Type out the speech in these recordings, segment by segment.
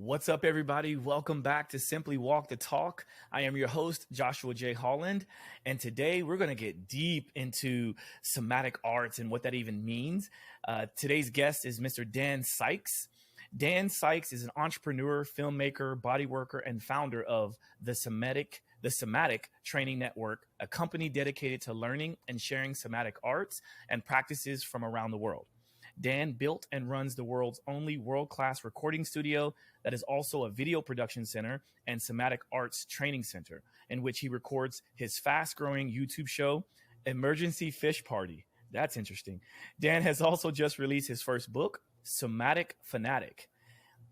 What's up, everybody? Welcome back to Simply Walk the Talk. I am your host, JoshuaJHolland, and today we're going to get deep into somatic arts and what that even means. Today's guest is Mr. Dan Sykes. Dan Sykes is an entrepreneur, filmmaker, bodyworker, and founder of the Somatic Training Network, a company dedicated to learning and sharing somatic arts and practices from around the world. Dan built and runs the world's only world-class recording studio that is also a video production center and somatic arts training center, in which he records his fast-growing YouTube show, Emergency Fish Party. That's interesting. Dan has also just released his first book, Somatic Fanatic.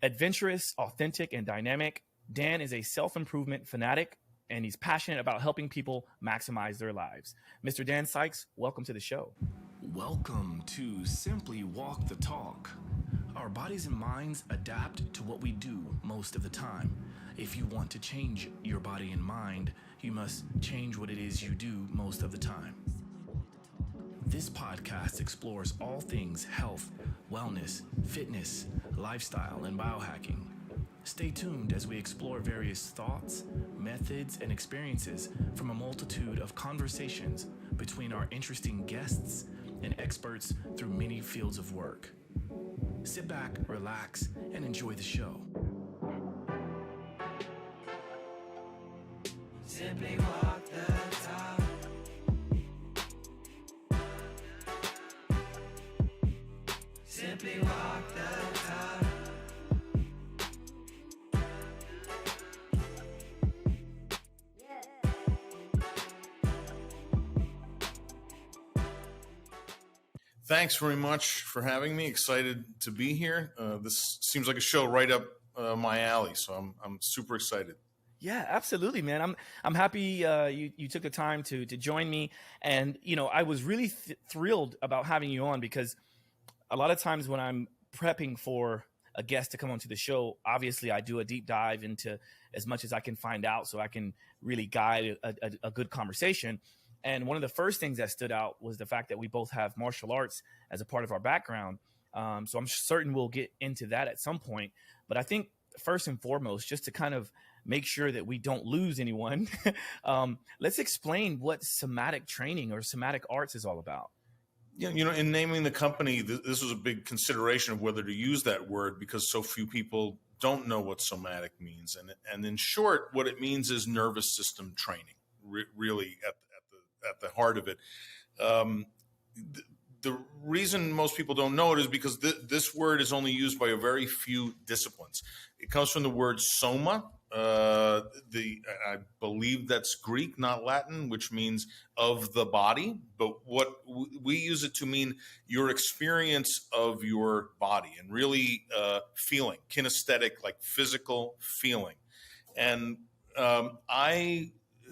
Adventurous, authentic, and dynamic, Dan is a self-improvement fanatic, and he's passionate about helping people maximize their lives. Mr. Dan Sykes, welcome to the show. Welcome to Simply Walk the Talk. Our bodies and minds adapt to what we do most of the time. If you want to change your body and mind, you must change what it is you do most of the time. This podcast explores all things health, wellness, fitness, lifestyle, and biohacking. Stay tuned as we explore various thoughts, methods, and experiences from a multitude of conversations between our interesting guests and experts through many fields of work. Sit back, relax, and enjoy the show. Simply walk the talk. Simply walk the talk. Thanks very much for having me. Excited to be here. This seems like a show right up my alley, so I'm super excited. Yeah, absolutely, man. I'm happy you took the time to join me, and I was really thrilled about having you on, because a lot of times when I'm prepping for a guest to come onto the show, obviously I do a deep dive into as much as I can find out, so I can really guide a good conversation. And one of the first things that stood out was the fact that we both have martial arts as a part of our background. So I'm certain we'll get into that at some point. But I think first and foremost, just to kind of make sure that we don't lose anyone, let's explain what somatic training or somatic arts is all about. Yeah, in naming the company, this was a big consideration of whether to use that word, because so few people don't know what somatic means. And in short, what it means is nervous system training, really at the heart of it. The reason most people don't know it is because this word is only used by a very few disciplines. It comes from the word soma. I believe that's Greek, not Latin, which means of the body. But what we use it to mean your experience of your body, and really feeling, kinesthetic, like physical feeling. And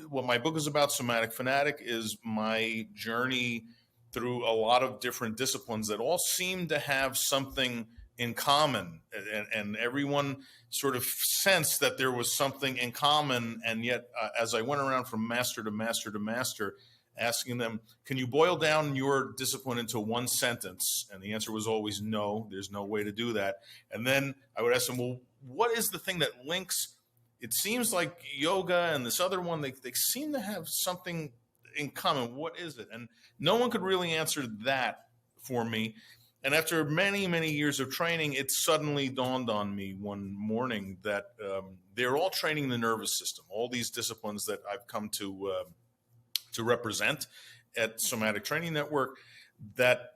what my book is about, Somatic Fanatic, is my journey through a lot of different disciplines that all seem to have something in common, and everyone sort of sensed that there was something in common. And yet, as I went around from master to master to master, asking them, can you boil down your discipline into one sentence? And the answer was always no, there's no way to do that. And then I would ask them, well, what is the thing that links? It seems like yoga and this other one, they seem to have something in common. What is it? And no one could really answer that for me. And after many, many years of training, it suddenly dawned on me one morning that they're all training the nervous system. All these disciplines that I've come to represent at Somatic Training Network, that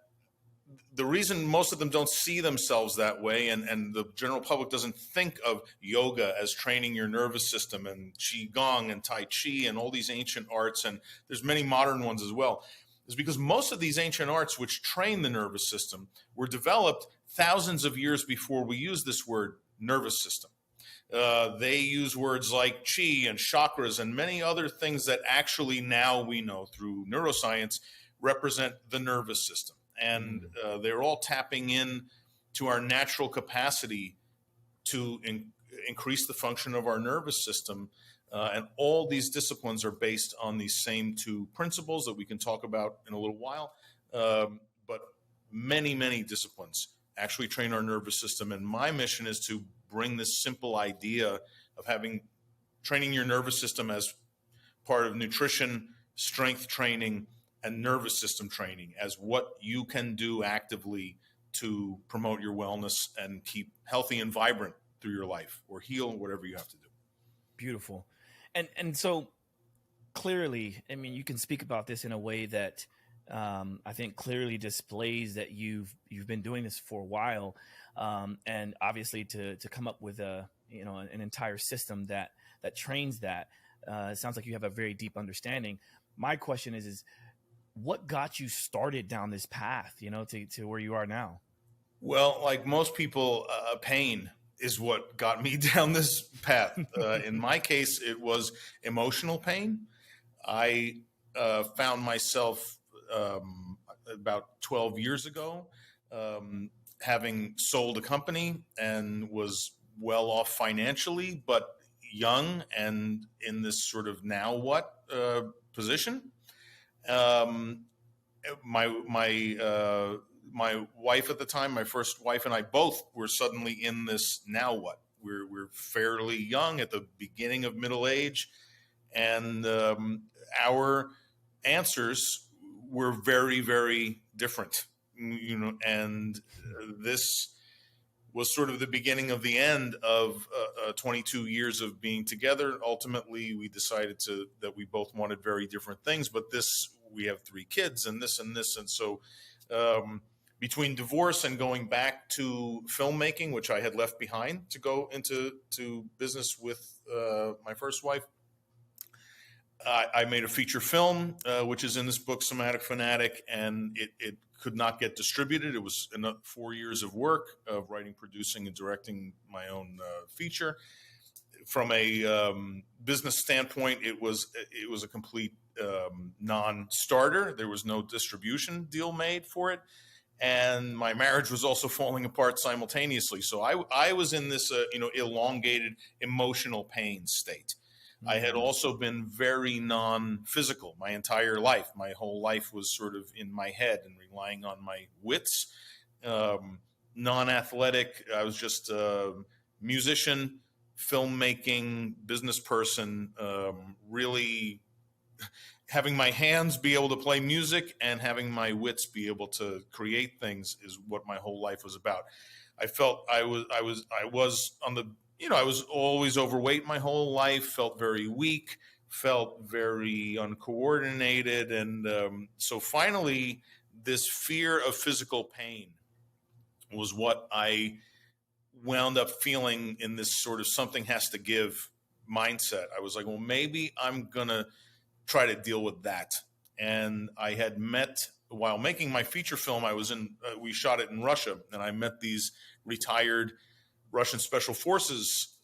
the reason most of them don't see themselves that way, and the general public doesn't think of yoga as training your nervous system, and qigong and tai chi and all these ancient arts, and there's many modern ones as well, is because most of these ancient arts which train the nervous system were developed thousands of years before we use this word nervous system. They use words like chi and chakras and many other things that actually now we know through neuroscience represent the nervous system. And they're all tapping in to our natural capacity to increase the function of our nervous system. And all these disciplines are based on these same two principles that we can talk about in a little while. But many, many disciplines actually train our nervous system. And my mission is to bring this simple idea of training your nervous system as part of nutrition, strength training, and nervous system training as what you can do actively to promote your wellness and keep healthy and vibrant through your life, or heal, whatever you have to do. Beautiful. And so clearly, I mean, you can speak about this in a way that I think clearly displays that you've been doing this for a while, and obviously to come up with an entire system that trains that. It sounds like you have a very deep understanding. My question is what got you started down this path, to where you are now? Well, like most people, pain is what got me down this path. In my case, it was emotional pain. I found myself about 12 years ago having sold a company and was well off financially, but young and in this sort of now what position. My wife at the time, my first wife, and I both were suddenly in this now what. We're fairly young at the beginning of middle age, and our answers were very, very different. And this was sort of the beginning of the end of 22 years of being together. Ultimately, we decided that we both wanted very different things, but we have 3 kids and this. And so between divorce and going back to filmmaking, which I had left behind to go into business with my first wife, I made a feature film, which is in this book, Somatic Fanatic, and it could not get distributed. It was 4 years of work of writing, producing, and directing my own feature. From a business standpoint, it was a complete non-starter. There was no distribution deal made for it, and my marriage was also falling apart simultaneously. So I was in this elongated emotional pain state. I had also been very non-physical my entire life. My whole life was sort of in my head and relying on my wits. Non-athletic. I was just a musician, filmmaking, business person, really having my hands be able to play music and having my wits be able to create things is what my whole life was about. I felt I was on the I was always overweight my whole life, felt very weak, felt very uncoordinated. And so finally, this fear of physical pain was what I wound up feeling in this sort of something has to give mindset. I was like, well, maybe I'm going to try to deal with that. And I had met, while making my feature film, we shot it in Russia, and I met these retired Russian Special Forces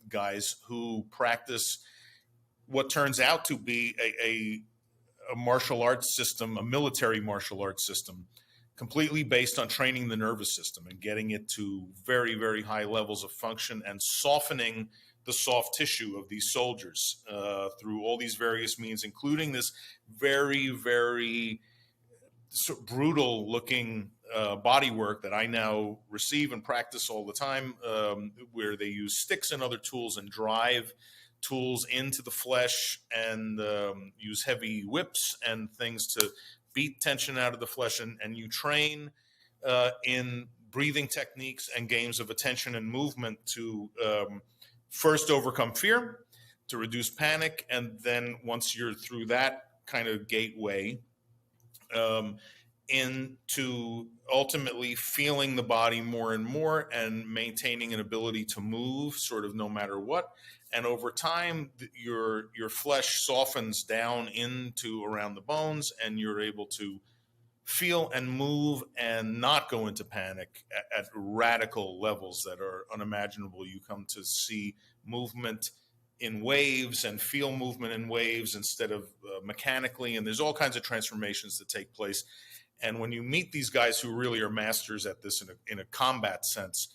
guys who practice what turns out to be a martial arts system, a military martial arts system, completely based on training the nervous system and getting it to very, very high levels of function and softening the soft tissue of these soldiers through all these various means, including this very, very brutal looking body work that I now receive and practice all the time, where they use sticks and other tools and drive tools into the flesh and use heavy whips and things to beat tension out of the flesh. And you train in breathing techniques and games of attention and movement to first overcome fear, to reduce panic, and then once you're through that kind of gateway, into ultimately feeling the body more and more and maintaining an ability to move sort of no matter what. And over time, your flesh softens down into around the bones, and you're able to feel and move and not go into panic at radical levels that are unimaginable. You come to see movement in waves and feel movement in waves instead of mechanically. And there's all kinds of transformations that take place. And when you meet these guys who really are masters at this in a combat sense,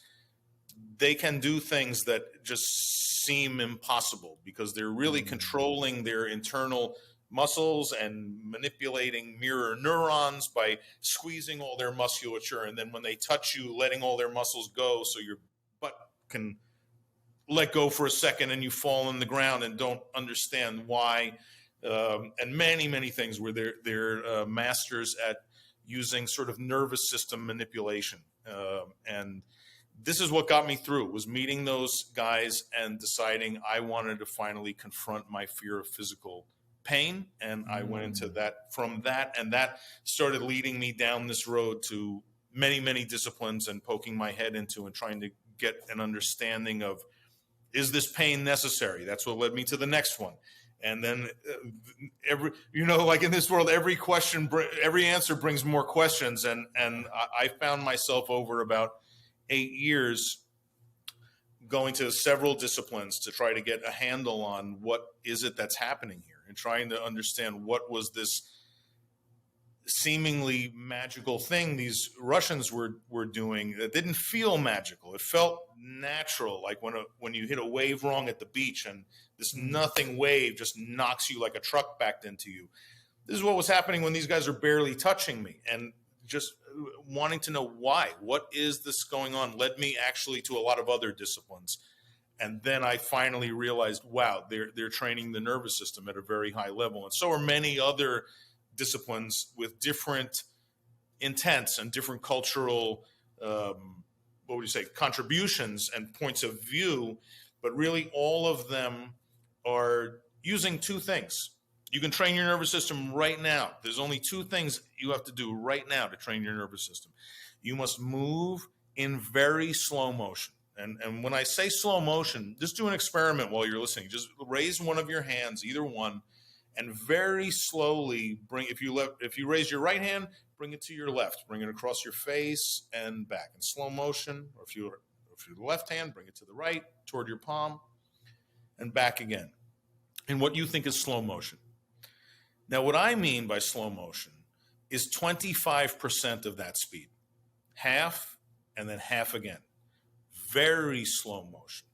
they can do things that just seem impossible because they're really controlling their internal muscles and manipulating mirror neurons by squeezing all their musculature. And then when they touch you, letting all their muscles go so your butt can let go for a second and you fall on the ground and don't understand why. And many things where they're masters at using sort of nervous system manipulation. And this is what got me through, was meeting those guys and deciding I wanted to finally confront my fear of physical pain. And I went into that from that, and that started leading me down this road to many disciplines and poking my head into and trying to get an understanding of, is this pain necessary? That's what led me to the next one. And then like in this world, every answer brings more questions. And I found myself over about 8 years going to several disciplines to try to get a handle on what is it that's happening here, and trying to understand what was this seemingly magical thing these Russians were doing that didn't feel magical. It felt natural, like when you hit a wave wrong at the beach and this nothing wave just knocks you like a truck backed into you. This is what was happening when these guys are barely touching me, and just wanting to know why. What is this going on led me actually to a lot of other disciplines. And then I finally realized, wow, they're training the nervous system at a very high level. And so are many other disciplines with different intents and different cultural, contributions and points of view. But really all of them are using two things. You can train your nervous system right now. There's only two things you have to do right now to train your nervous system. You must move in very slow motion. And when I say slow motion, just do an experiment while you're listening. Just raise one of your hands, either one, and very slowly if you raise your right hand, bring it to your left. Bring it across your face and back in slow motion. Or if you're the left hand, bring it to the right, toward your palm, and back again. And what you think is slow motion. Now, what I mean by slow motion is 25% of that speed. Half, and then half again. Very slow motion.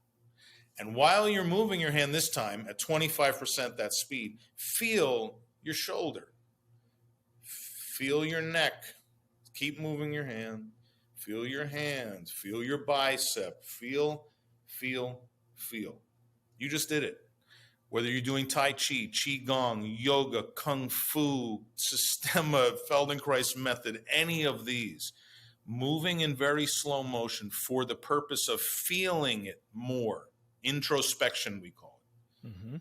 And while you're moving your hand this time at 25% that speed, feel your shoulder. Feel your neck. Keep moving your hand. Feel your hands. Feel your bicep. Feel. You just did it. Whether you're doing Tai Chi, Qigong, yoga, Kung Fu, Systema, Feldenkrais method, any of these, moving in very slow motion for the purpose of feeling it more. Introspection, we call it. Mm-hmm.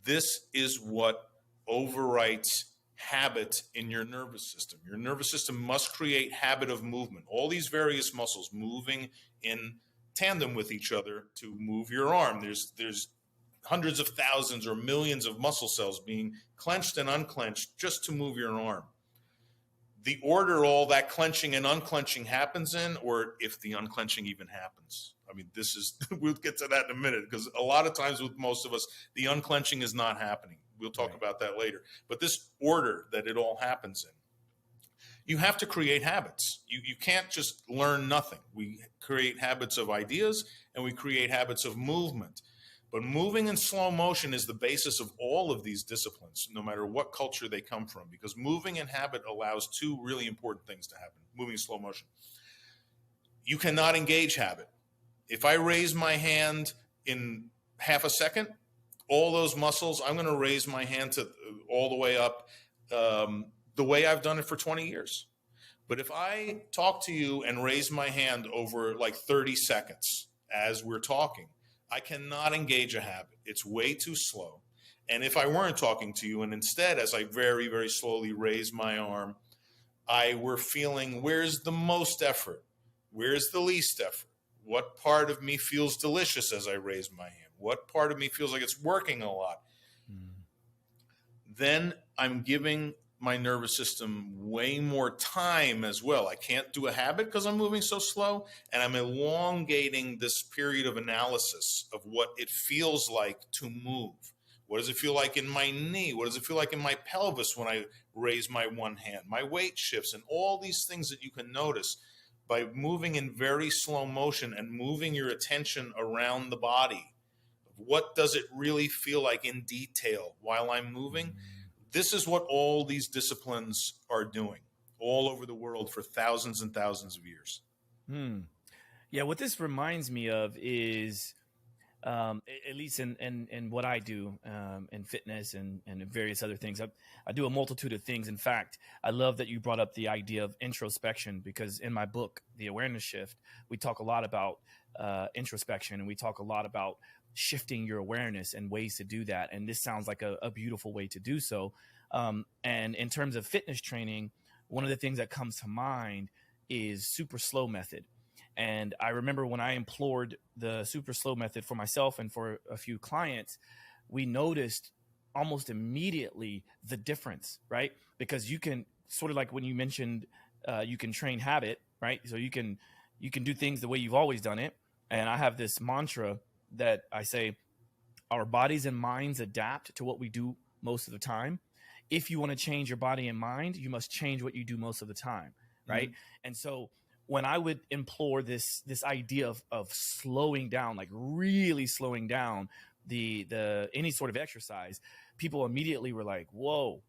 This is what overwrites habit in your nervous system. Your nervous system must create habit of movement. All these various muscles moving in tandem with each other to move your arm. There's hundreds of thousands or millions of muscle cells being clenched and unclenched just to move your arm. The order all that clenching and unclenching happens in, or if the unclenching even happens. I mean, we'll get to that in a minute, because a lot of times with most of us, the unclenching is not happening. We'll talk about that later. But this order that it all happens in, you have to create habits. You can't just learn nothing. We create habits of ideas, and we create habits of movement. But moving in slow motion is the basis of all of these disciplines, no matter what culture they come from, because moving in habit allows two really important things to happen. Moving in slow motion. You cannot engage habit. If I raise my hand in half a second, all those muscles, I'm going to raise my hand to all the way up the way I've done it for 20 years. But if I talk to you and raise my hand over like 30 seconds as we're talking, I cannot engage a habit. It's way too slow. And if I weren't talking to you, and instead, as I very, very slowly raise my arm, I were feeling, where's the most effort? Where's the least effort? What part of me feels delicious as I raise my hand? What part of me feels like it's working a lot? Then I'm giving my nervous system way more time as well. I can't do a habit because I'm moving so slow, and I'm elongating this period of analysis of what it feels like to move. What does it feel like in my knee? What does it feel like in my pelvis when I raise my one hand? My weight shifts, and all these things that you can notice by moving in very slow motion and moving your attention around the body. What does it really feel like in detail while I'm moving? this is what all these disciplines are doing all over the world for thousands and thousands of years. Yeah, what this reminds me of is, at least in what I do, in fitness and in various other things. I do a multitude of things. In fact, I love that you brought up the idea of introspection, because in my book, The Awareness Shift, we talk a lot about introspection, and we talk a lot about shifting your awareness and ways to do that. And this sounds like a beautiful way to do so. And in terms of fitness training, one of the things that comes to mind is super slow method. And I remember when I implored the super slow method for myself and for a few clients, we noticed almost immediately the difference, right? Because you can sort of, like when you mentioned, you can train habit, right? So you can do things the way you've always done it. And I have this mantra that I say, our bodies and minds adapt to what we do most of the time. If you want to change your body and mind, you must change what you do most of the time, right? Mm-hmm. And so when I would implore this idea of slowing down, like really slowing down the any sort of exercise, people immediately were like, whoa.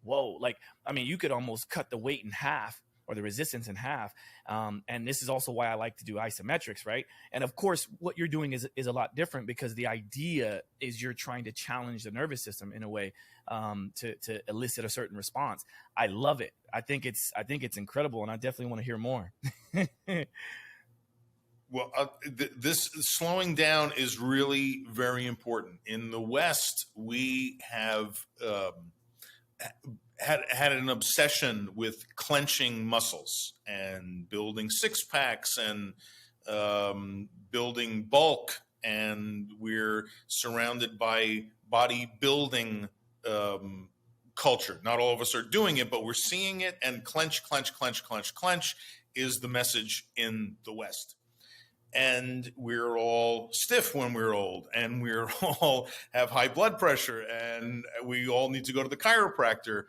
Like, I mean, you could almost cut the weight in half, or the resistance in half. And this is also why I like to do isometrics, right? And of course, what you're doing is a lot different, because the idea is you're trying to challenge the nervous system in a way to elicit a certain response. I love it. I think it's incredible, and I definitely want to hear more. Well, this slowing down is really very important. In the West, we have had an obsession with clenching muscles and building six packs and building bulk, and we're surrounded by bodybuilding culture. Not all of us are doing it, but we're seeing it, and clench is the message in the West. And we're all stiff when we're old, and we're all have high blood pressure, and we all need to go to the chiropractor.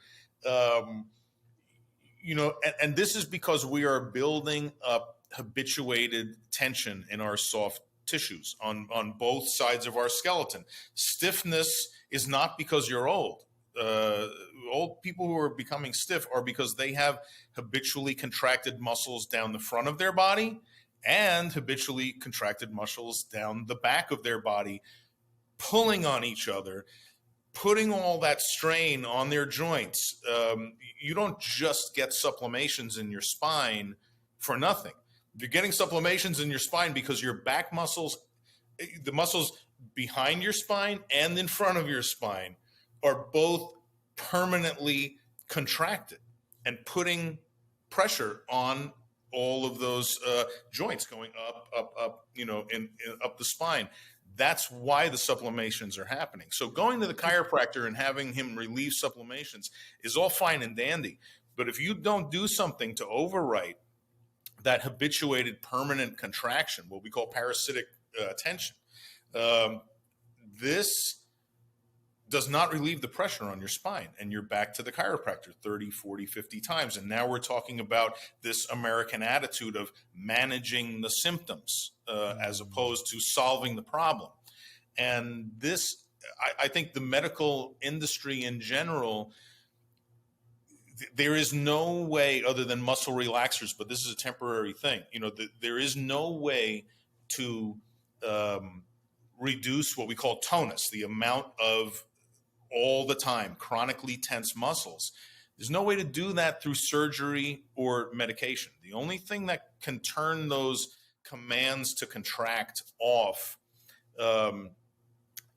And this is because we are building up habituated tension in our soft tissues on both sides of our skeleton. Stiffness is not because you're old. Old people who are becoming stiff are because they have habitually contracted muscles down the front of their body and habitually contracted muscles down the back of their body, pulling on each other, putting all that strain on their joints. You don't just get supplemations in your spine for nothing. You're getting supplemations in your spine because your back muscles, the muscles behind your spine and in front of your spine, are both permanently contracted and putting pressure on all of those joints going up, up the spine. That's why the supplemations are happening. So going to the chiropractor and having him relieve supplemations is all fine and dandy. But if you don't do something to overwrite that habituated permanent contraction, what we call parasitic tension, this does not relieve the pressure on your spine, and you're back to the chiropractor 30, 40, 50 times. And now we're talking about this American attitude of managing the symptoms as opposed to solving the problem. And this, I think the medical industry in general, there is no way other than muscle relaxers, but this is a temporary thing. There is no way to reduce what we call tonus, the amount of all the time chronically tense muscles. There's no way to do that through surgery or medication. The only thing that can turn those commands to contract off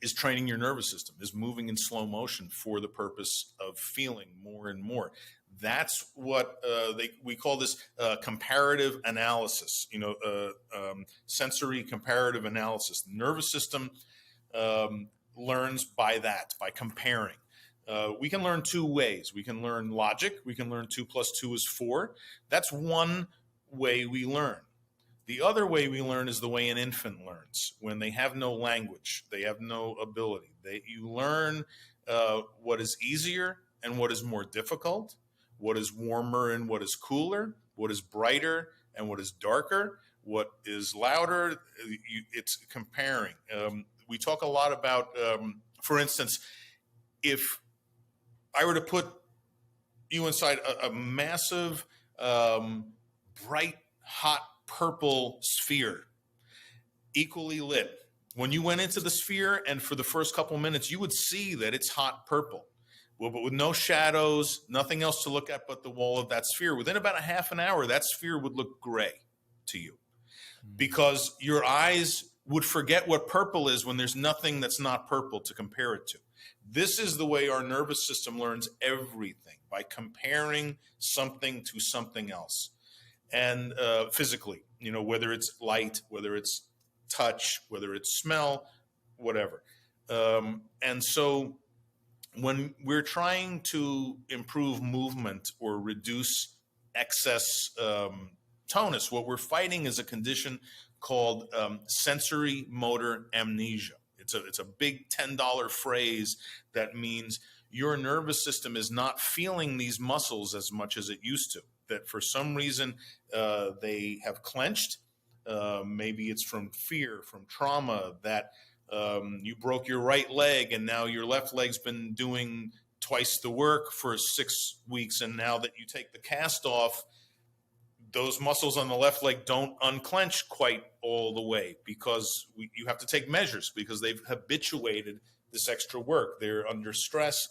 is training your nervous system, is moving in slow motion for the purpose of feeling more and more. That's what we call this comparative analysis, sensory comparative analysis. The nervous system learns by comparing. We can learn two ways. We can learn logic. We can learn 2 + 2 is 4. That's one way we learn. The other way we learn is the way an infant learns when they have no language, they have no ability. You learn what is easier and what is more difficult, what is warmer and what is cooler, what is brighter and what is darker, what is louder. It's comparing. We talk a lot about, for instance, if I were to put you inside a massive, bright, hot purple sphere, equally lit. When you went into the sphere and for the first couple minutes, you would see that it's hot purple. Well, but with no shadows, nothing else to look at but the wall of that sphere. Within about a half an hour, that sphere would look gray to you because your eyes would forget what purple is when there's nothing that's not purple to compare it to. This is the way our nervous system learns everything, by comparing something to something else. And physically, you know, whether it's light, whether it's touch, whether it's smell, whatever. And so when we're trying to improve movement or reduce excess tonus, what we're fighting is a condition called sensory motor amnesia. It's a big $10 phrase that means your nervous system is not feeling these muscles as much as it used to. That for some reason they have clenched. Maybe it's from fear, from trauma, that you broke your right leg and now your left leg's been doing twice the work for 6 weeks. And now that you take the cast off, those muscles on the left leg don't unclench quite all the way because you have to take measures because they've habituated this extra work. They're under stress.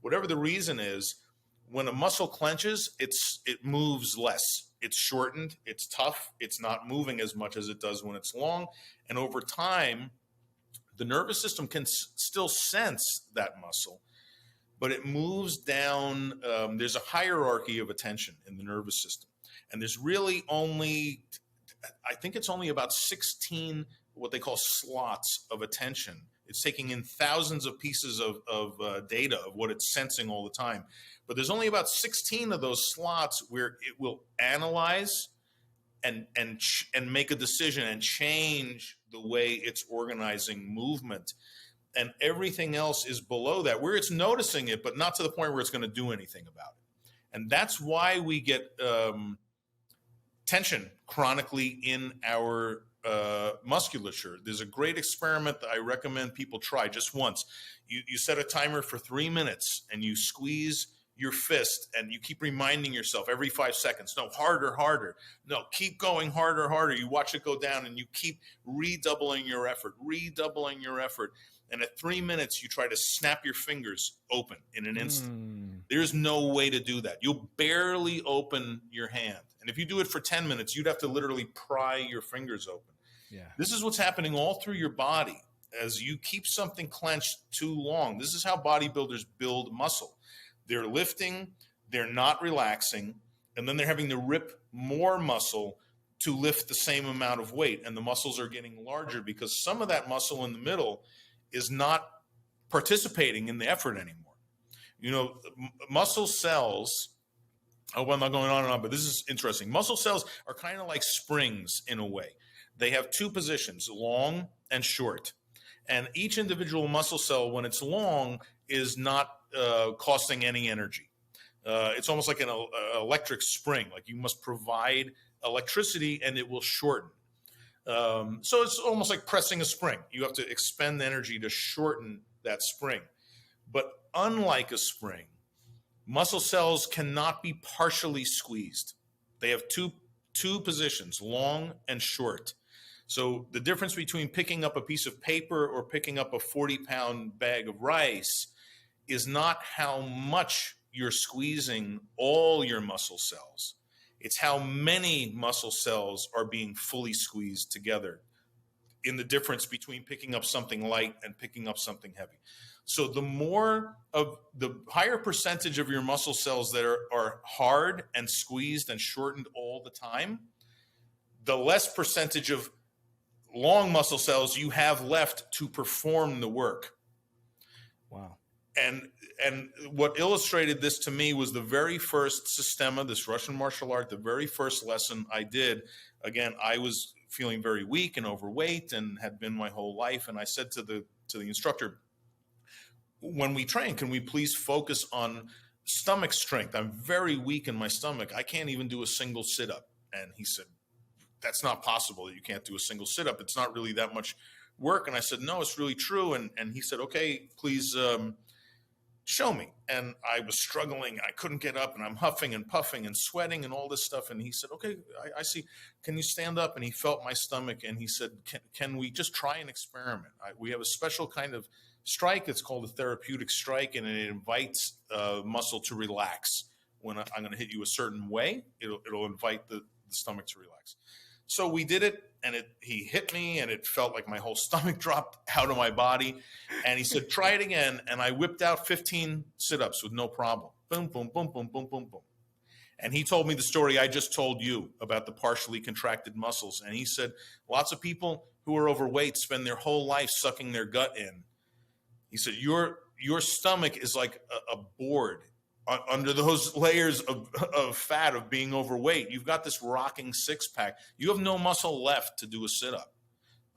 Whatever the reason is, when a muscle clenches, it moves less. It's shortened, it's tough, it's not moving as much as it does when it's long. And over time, the nervous system can still sense that muscle, but it moves down. There's a hierarchy of attention in the nervous system. And there's really only, I think it's only about 16 what they call slots of attention. It's taking in thousands of pieces of data of what it's sensing all the time. But there's only about 16 of those slots where it will analyze and make a decision and change the way it's organizing movement. And everything else is below that, where it's noticing it, but not to the point where it's going to do anything about it. And that's why we get tension chronically in our musculature. There's a great experiment that I recommend people try just once. You set a timer for 3 minutes and you squeeze your fist and you keep reminding yourself every 5 seconds, no, harder, harder. No, keep going harder, harder. You watch it go down and you keep redoubling your effort. And at 3 minutes, you try to snap your fingers open in an instant. There's no way to do that. You'll barely open your hand. And if you do it for 10 minutes, you'd have to literally pry your fingers open. Yeah. This is what's happening all through your body. As you keep something clenched too long, this is how bodybuilders build muscle. They're lifting, they're not relaxing, and then they're having to rip more muscle to lift the same amount of weight. And the muscles are getting larger because some of that muscle in the middle is not participating in the effort anymore. You know, muscle cells, I'm not going on and on, but this is interesting. Muscle cells are kind of like springs in a way. They have two positions, long and short. And each individual muscle cell, when it's long, is not costing any energy. It's almost like an electric spring. Like you must provide electricity and it will shorten. So it's almost like pressing a spring. You have to expend energy to shorten that spring. But unlike a spring, muscle cells cannot be partially squeezed. They have two positions, long and short. So the difference between picking up a piece of paper or picking up a 40-pound bag of rice is not how much you're squeezing all your muscle cells. It's how many muscle cells are being fully squeezed together in the difference between picking up something light and picking up something heavy. So the higher percentage of your muscle cells that are hard and squeezed and shortened all the time, the less percentage of long muscle cells you have left to perform the work. Wow. And what illustrated this to me was the very first Systema, this Russian martial art, the very first lesson I did. Again, I was feeling very weak and overweight and had been my whole life. And I said to the instructor, when we train, can we please focus on stomach strength? I'm very weak in my stomach. I can't even do a single sit-up. And he said, that's not possible that you can't do a single sit-up. It's not really that much work. And I said, no, it's really true. And he said, okay, please show me. And I was struggling. I couldn't get up, and I'm huffing and puffing and sweating and all this stuff. And he said, okay, I see. Can you stand up? And he felt my stomach, and he said, can we just try an experiment? We have a special kind of strike. It's called a therapeutic strike, and it invites muscle to relax. When I'm going to hit you a certain way, it'll invite the stomach to relax. So we did it, and he hit me, and it felt like my whole stomach dropped out of my body. And he said, try it again. And I whipped out 15 sit-ups with no problem. Boom, boom, boom, boom, boom, boom, boom. And he told me the story I just told you about the partially contracted muscles. And he said, lots of people who are overweight spend their whole life sucking their gut in. He said, your stomach is like a board under those layers of fat of being overweight. You've got this rocking six-pack. You have no muscle left to do a sit-up.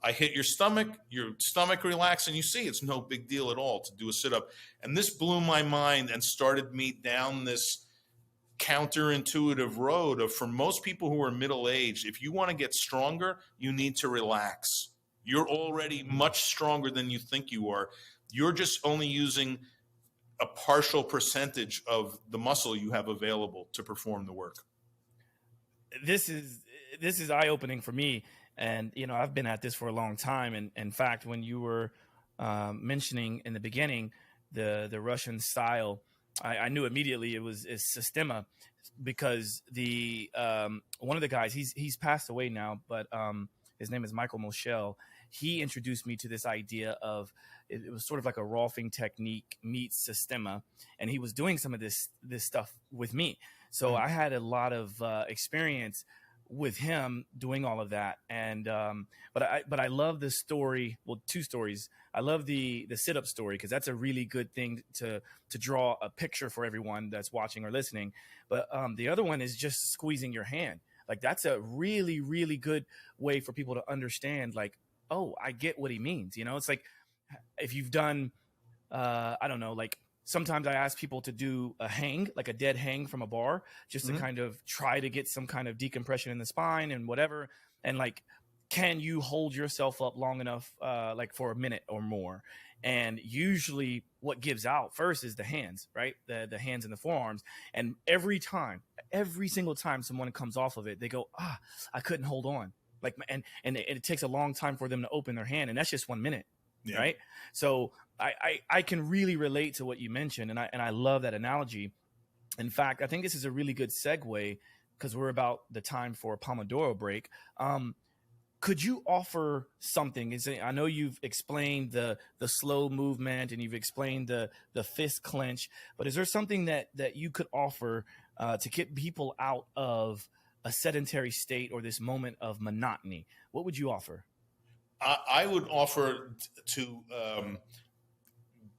I hit your stomach relaxes, and you see it's no big deal at all to do a sit-up. And this blew my mind and started me down this counterintuitive road of, for most people who are middle-aged, if you want to get stronger, you need to relax. You're already much stronger than you think you are. You're just only using a partial percentage of the muscle you have available to perform the work. This is eye-opening for me. And, I've been at this for a long time. And in fact, when you were mentioning in the beginning, the Russian style, I knew immediately it's Systema, because the one of the guys, he's passed away now, but his name is Michael Moschel. He introduced me to this idea of, it was sort of like a Rolfing technique meets Systema, and he was doing some of this stuff with me. So I had a lot of experience with him doing all of that. And but I love the story. Well, two stories. I love the sit-up story, because that's a really good thing to draw a picture for everyone that's watching or listening. But the other one is just squeezing your hand. Like, that's a really, really good way for people to understand, like, oh, I get what he means. It's like, if you've done, I don't know, like, sometimes I ask people to do a hang, like a dead hang from a bar, just to kind of try to get some kind of decompression in the spine and whatever. And like, can you hold yourself up long enough, like for a minute or more? And usually what gives out first is the hands, right? The hands and the forearms. And every single time someone comes off of it, they go, I couldn't hold on. Like, and it takes a long time for them to open their hand. And that's just 1 minute. Yeah. Right. So I can really relate to what you mentioned. And I love that analogy. In fact, I think this is a really good segue, because we're about the time for a Pomodoro break. Could you offer something? I know you've explained the slow movement, and you've explained the fist clench, but is there something that you could offer to get people out of a sedentary state or this moment of monotony? What would you offer? I would offer to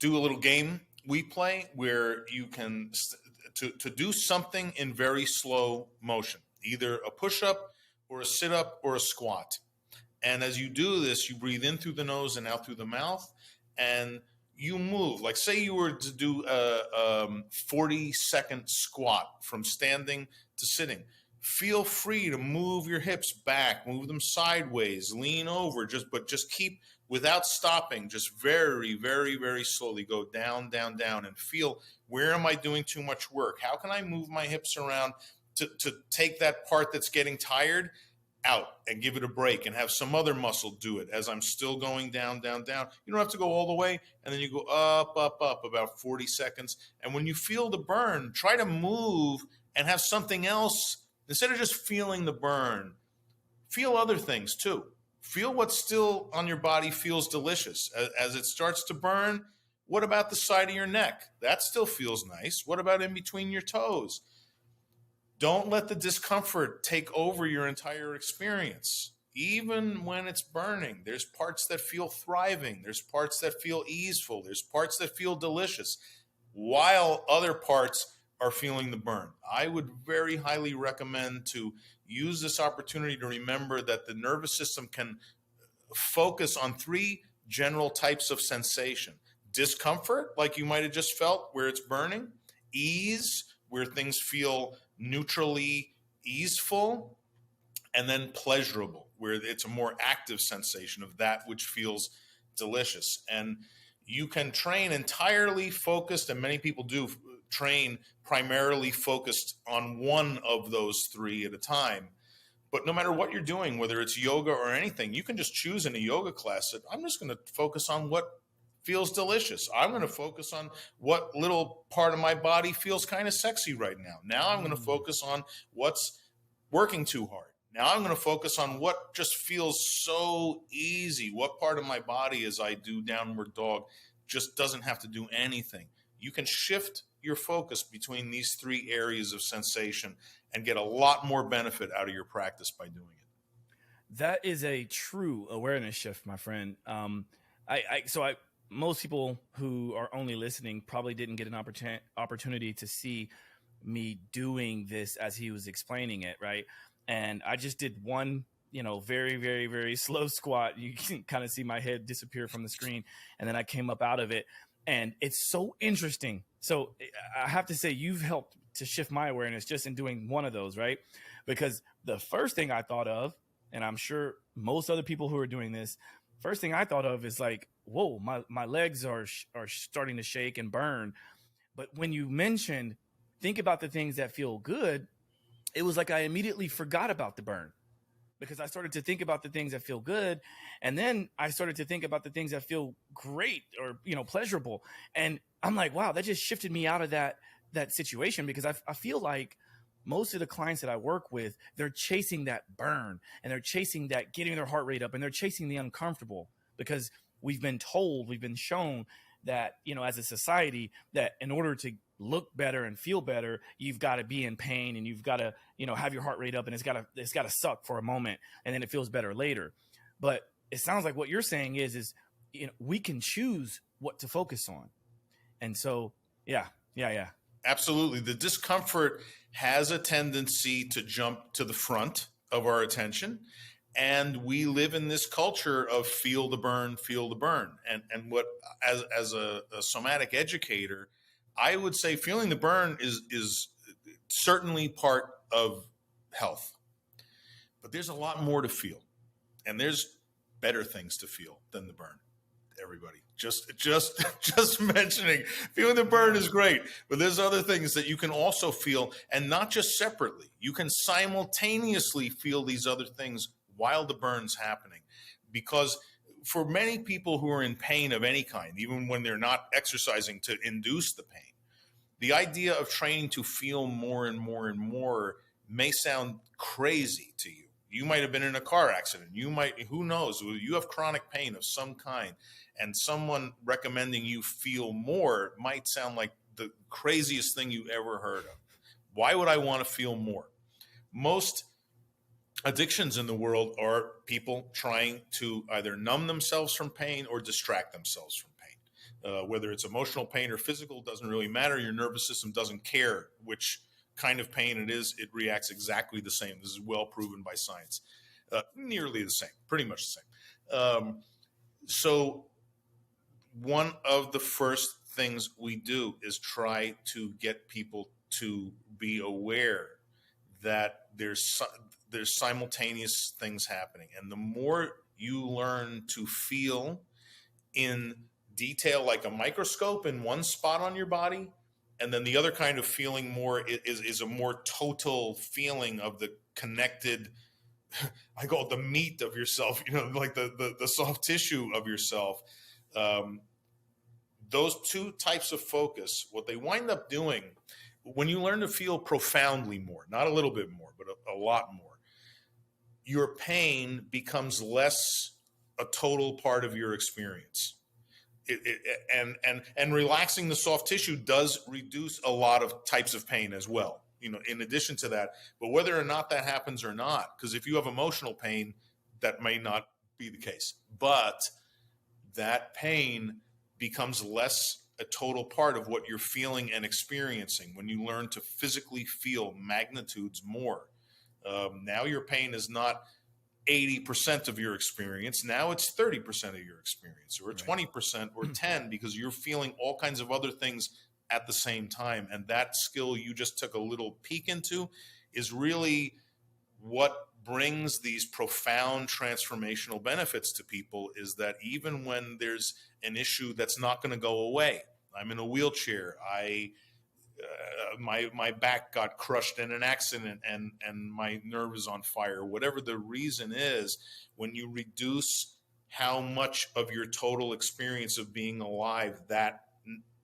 do a little game we play where you can to do something in very slow motion, either a push-up or a sit-up or a squat. And as you do this, you breathe in through the nose and out through the mouth, and you move. Like, say you were to do a 40-second squat from standing to sitting. Feel free to move your hips back, move them sideways, lean over, just keep, without stopping, just very, very, very slowly go down, down, down, and feel, where am I doing too much work? How can I move my hips around to take that part that's getting tired out and give it a break, and have some other muscle do it as I'm still going down, down, down. You don't have to go all the way, and then you go up, up, up about 40 seconds. And when you feel the burn, try to move and have something else. Instead of just feeling the burn, feel other things too. Feel what's still on your body feels delicious. As it starts to burn, what about the side of your neck? That still feels nice. What about in between your toes? Don't let the discomfort take over your entire experience. Even when it's burning, there's parts that feel thriving. There's parts that feel easeful. There's parts that feel delicious, while other parts are feeling the burn. I would very highly recommend to use this opportunity to remember that the nervous system can focus on 3 general types of sensation. Discomfort, like you might have just felt where it's burning. Ease, where things feel neutrally easeful. And then pleasurable, where it's a more active sensation of that which feels delicious. And You can train entirely focused, and many people do train primarily focused on one of those three at a time. But no matter what you're doing, whether it's yoga or anything, you can just choose in a yoga class that I'm just going to focus on what feels delicious. I'm going to focus on what little part of my body feels kind of sexy right now. Now I'm going to focus on what's working too hard. Now I'm going to focus on what just feels so easy. What part of my body as I do downward dog just doesn't have to do anything. You can shift your focus between these three areas of sensation and get a lot more benefit out of your practice by doing it. That is a true awareness shift, my friend. Most people who are only listening probably didn't get an opportunity to see me doing this as he was explaining it, right? And I just did one, very, very, very slow squat. You can kind of see my head disappear from the screen. And then I came up out of it. And it's so interesting. So I have to say, you've helped to shift my awareness just in doing one of those, right? Because the first thing I thought of, and I'm sure most other people who are doing this, first thing I thought of is like, whoa, my legs are starting to shake and burn. But when you mentioned, think about the things that feel good, it was like I immediately forgot about the burn, because I started to think about the things that feel good. And then I started to think about the things that feel great or, pleasurable. And I'm like, wow, that just shifted me out of that situation, because I feel like most of the clients that I work with, they're chasing that burn, and they're chasing that getting their heart rate up, and they're chasing the uncomfortable, because we've been shown that, as a society, that in order to look better and feel better, you've got to be in pain, and you've got to, have your heart rate up, and it's got to suck for a moment, and then it feels better later. But it sounds like what you're saying is we can choose what to focus on. And so, yeah. Absolutely. The discomfort has a tendency to jump to the front of our attention. And we live in this culture of feel the burn, feel the burn. And what, as a somatic educator, I would say feeling the burn is certainly part of health. But there's a lot more to feel. And there's better things to feel than the burn. Everybody, just mentioning feeling the burn is great, but there's other things that you can also feel, and not just separately. You can simultaneously feel these other things while the burn's happening, because for many people who are in pain of any kind, even when they're not exercising to induce the pain, the idea of training to feel more and more and more may sound crazy to you. You might have been in a car accident. Who knows? You have chronic pain of some kind, and someone recommending you feel more might sound like the craziest thing you ever heard of. Why would I want to feel more? Most addictions in the world are people trying to either numb themselves from pain or distract themselves from pain. Whether it's emotional pain or physical, doesn't really matter. Your nervous system doesn't care which kind of pain it is. It reacts exactly the same. This is well proven by science. Nearly the same, pretty much the same. So one of the first things we do is try to get people to be aware that there's simultaneous things happening. And the more you learn to feel in detail, like a microscope in one spot on your body, and then the other kind of feeling more is a more total feeling of the connected, I call it the meat of yourself, like the soft tissue of yourself. Those two types of focus, what they wind up doing, when you learn to feel profoundly more, not a little bit more, but a lot more, your pain becomes less a total part of your experience. And relaxing the soft tissue does reduce a lot of types of pain as well, in addition to that. But whether or not that happens or not, because if you have emotional pain, that may not be the case. But that pain becomes less a total part of what you're feeling and experiencing when you learn to physically feel magnitudes more. Now your pain is not 80% of your experience. Now it's 30% of your experience, or 20% or 10%, because you're feeling all kinds of other things at the same time. And that skill you just took a little peek into is really what brings these profound transformational benefits to people is that even when there's an issue that's not going to go away, I'm in a wheelchair, my back got crushed in an accident and my nerve is on fire, whatever the reason is, when you reduce how much of your total experience of being alive that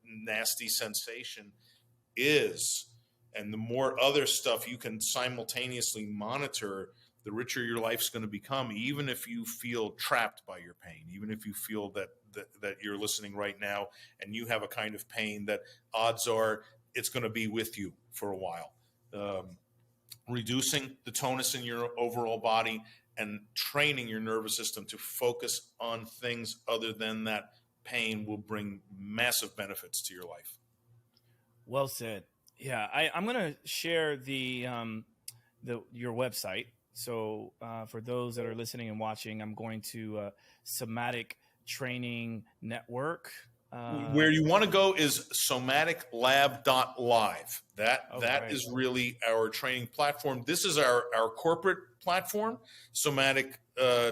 nasty sensation is, and the more other stuff you can simultaneously monitor, the richer your life's going to become, even if you feel trapped by your pain, even if you feel that you're listening right now and you have a kind of pain that odds are it's going to be with you for a while. Reducing the tonus in your overall body and training your nervous system to focus on things other than that pain will bring massive benefits to your life. Well said. Yeah, I'm going to share your website. So for those that are listening and watching, I'm going to Somatic Training Network. Where you want to go is somaticlab.live. That is really our training platform. This is our corporate platform, Somatic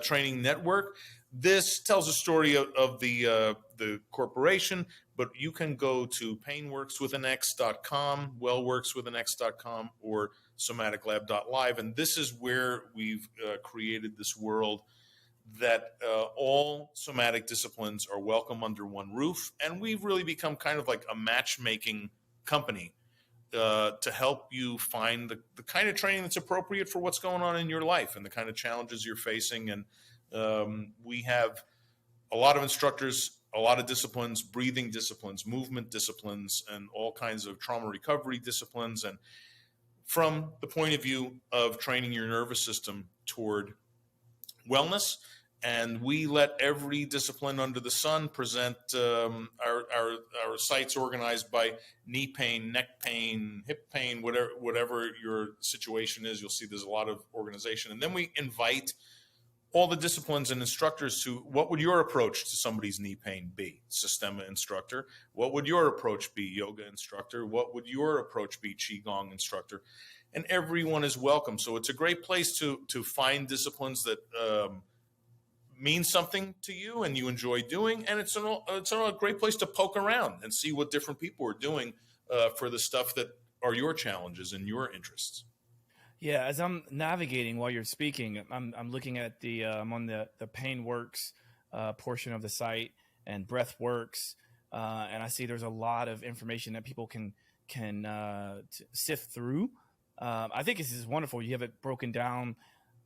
Training Network. This tells a story of the corporation, but you can go to painworkswithanx.com, wellworkswithanx.com, or somaticlab.live. And this is where we've created this world that all somatic disciplines are welcome under one roof. And we've really become kind of like a matchmaking company to help you find the kind of training that's appropriate for what's going on in your life and the kind of challenges you're facing. And we have a lot of instructors, a lot of disciplines, breathing disciplines, movement disciplines, and all kinds of trauma recovery disciplines. And from the point of view of training your nervous system toward wellness, and we let every discipline under the sun present. Our site's organized by knee pain, neck pain, hip pain, whatever your situation is. You'll see there's a lot of organization, and then we invite all the disciplines and instructors to, what would your approach to somebody's knee pain be? Systema instructor. What would your approach be? Yoga instructor. What would your approach be? Qigong instructor. And everyone is welcome. So it's a great place to find disciplines that mean something to you and you enjoy doing. And it's a great place to poke around and see what different people are doing for the stuff that are your challenges and your interests. Yeah, as I'm navigating while you're speaking, I'm looking at I'm on the PainWorks portion of the site and BreathWorks, and I see there's a lot of information that people can sift through. I think this is wonderful. You have it broken down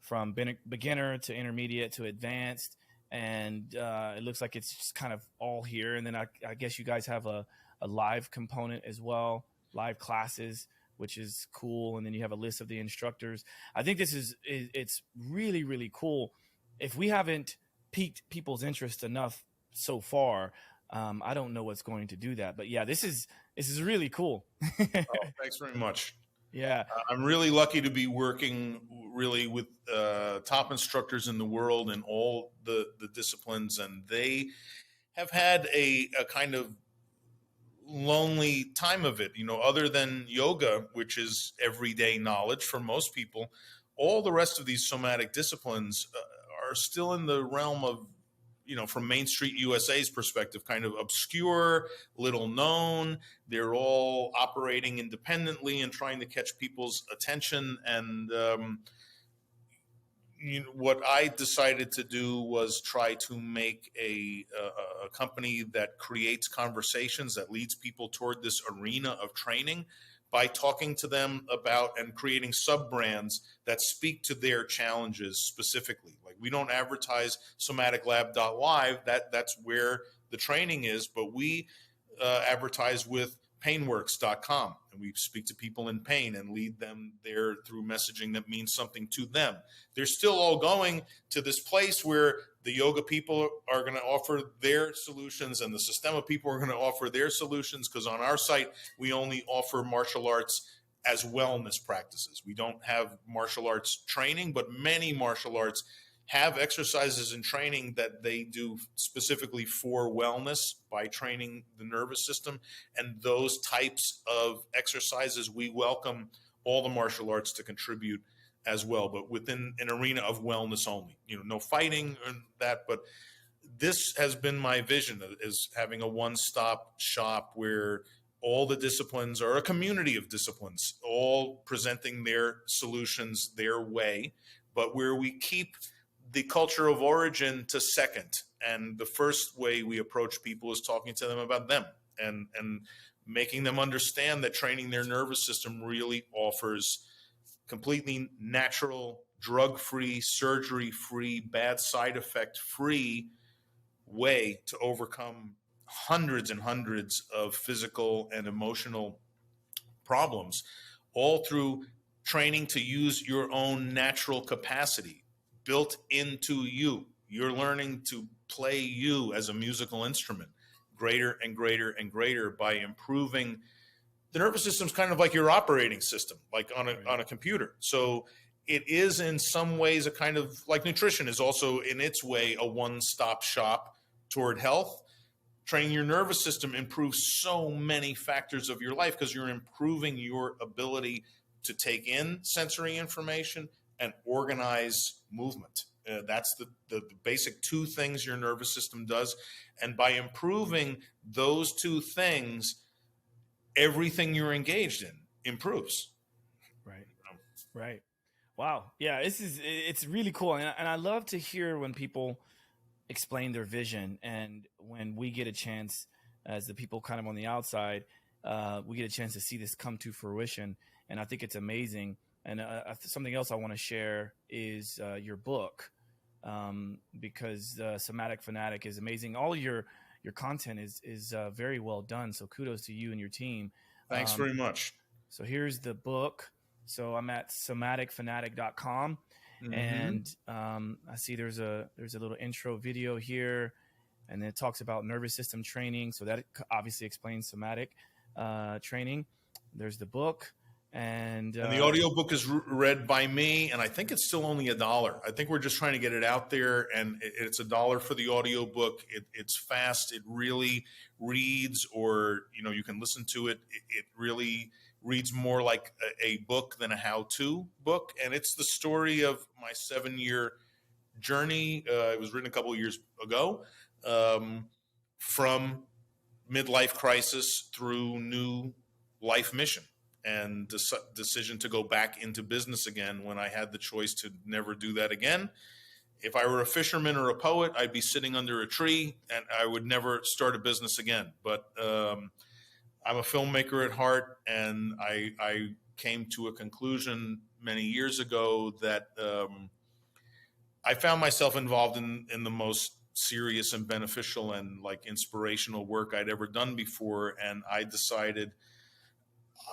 from beginner to intermediate to advanced, and it looks like it's just kind of all here. And then I guess you guys have a live component as well, live classes, which is cool. And then you have a list of the instructors. I think it's really, really cool. If we haven't piqued people's interest enough so far, I don't know what's going to do that. But yeah, this is really cool. Oh, thanks very much. Yeah. I'm really lucky to be working really with top instructors in the world in all the disciplines. And they have had a kind of lonely time of it, other than yoga, which is everyday knowledge for most people. All the rest of these somatic disciplines are still in the realm of, from Main Street USA's perspective, kind of obscure, little known. They're all operating independently and trying to catch people's attention. And what I decided to do was try to make a company that creates conversations, that leads people toward this arena of training by talking to them about and creating sub-brands that speak to their challenges specifically. Like, we don't advertise somaticlab.live, that's where the training is, but we advertise with painworks.com, and we speak to people in pain and lead them there through messaging that means something to them. They're still all going to this place where the yoga people are going to offer their solutions and the Systema people are going to offer their solutions, because on our site, we only offer martial arts as wellness practices. We don't have martial arts training, but many martial arts have exercises and training that they do specifically for wellness by training the nervous system. And those types of exercises, we welcome all the martial arts to contribute as well, but within an arena of wellness only. No fighting and that, but this has been my vision, is having a one-stop shop where all the disciplines are a community of disciplines, all presenting their solutions their way, but where we keep the culture of origin to second. And the first way we approach people is talking to them about them and making them understand that training their nervous system really offers completely natural, drug-free, surgery-free, bad side effect-free way to overcome hundreds and hundreds of physical and emotional problems, all through training to use your own natural capacity built into you. You're learning to play you as a musical instrument greater and greater and greater by improving. The nervous system is kind of like your operating system, like on a computer. So it is in some ways a kind of like nutrition is also in its way a one-stop shop toward health. Training your nervous system improves so many factors of your life because you're improving your ability to take in sensory information and organize movement. That's the basic two things your nervous system does. And by improving those two things, everything you're engaged in improves. Right. Right. Wow. Yeah, it's really cool. And I love to hear when people explain their vision, and when we get a chance as the people kind of on the outside, we get a chance to see this come to fruition. And I think it's amazing. And something else I want to share is your book, because Somatic Fanatic is amazing. All of your content is very well done. So kudos to you and your team. Thanks very much. So here's the book. So I'm at somaticfanatic.com. Mm-hmm. And I see there's a little intro video here, and then it talks about nervous system training. So that obviously explains somatic training. There's the book, and the audio book is read by me, and I think it's still only $1. I think we're just trying to get it out there, and it's $1 for the audio book. It's fast. It really reads, or you can listen to it. It really reads more like a book than a how-to book. And it's the story of my 7-year journey. It was written a couple of years ago, from midlife crisis through new life mission and decision to go back into business again when I had the choice to never do that again. If I were a fisherman or a poet, I'd be sitting under a tree and I would never start a business again. But I'm a filmmaker at heart, and I came to a conclusion many years ago that I found myself involved in the most serious and beneficial and like inspirational work I'd ever done before. And I decided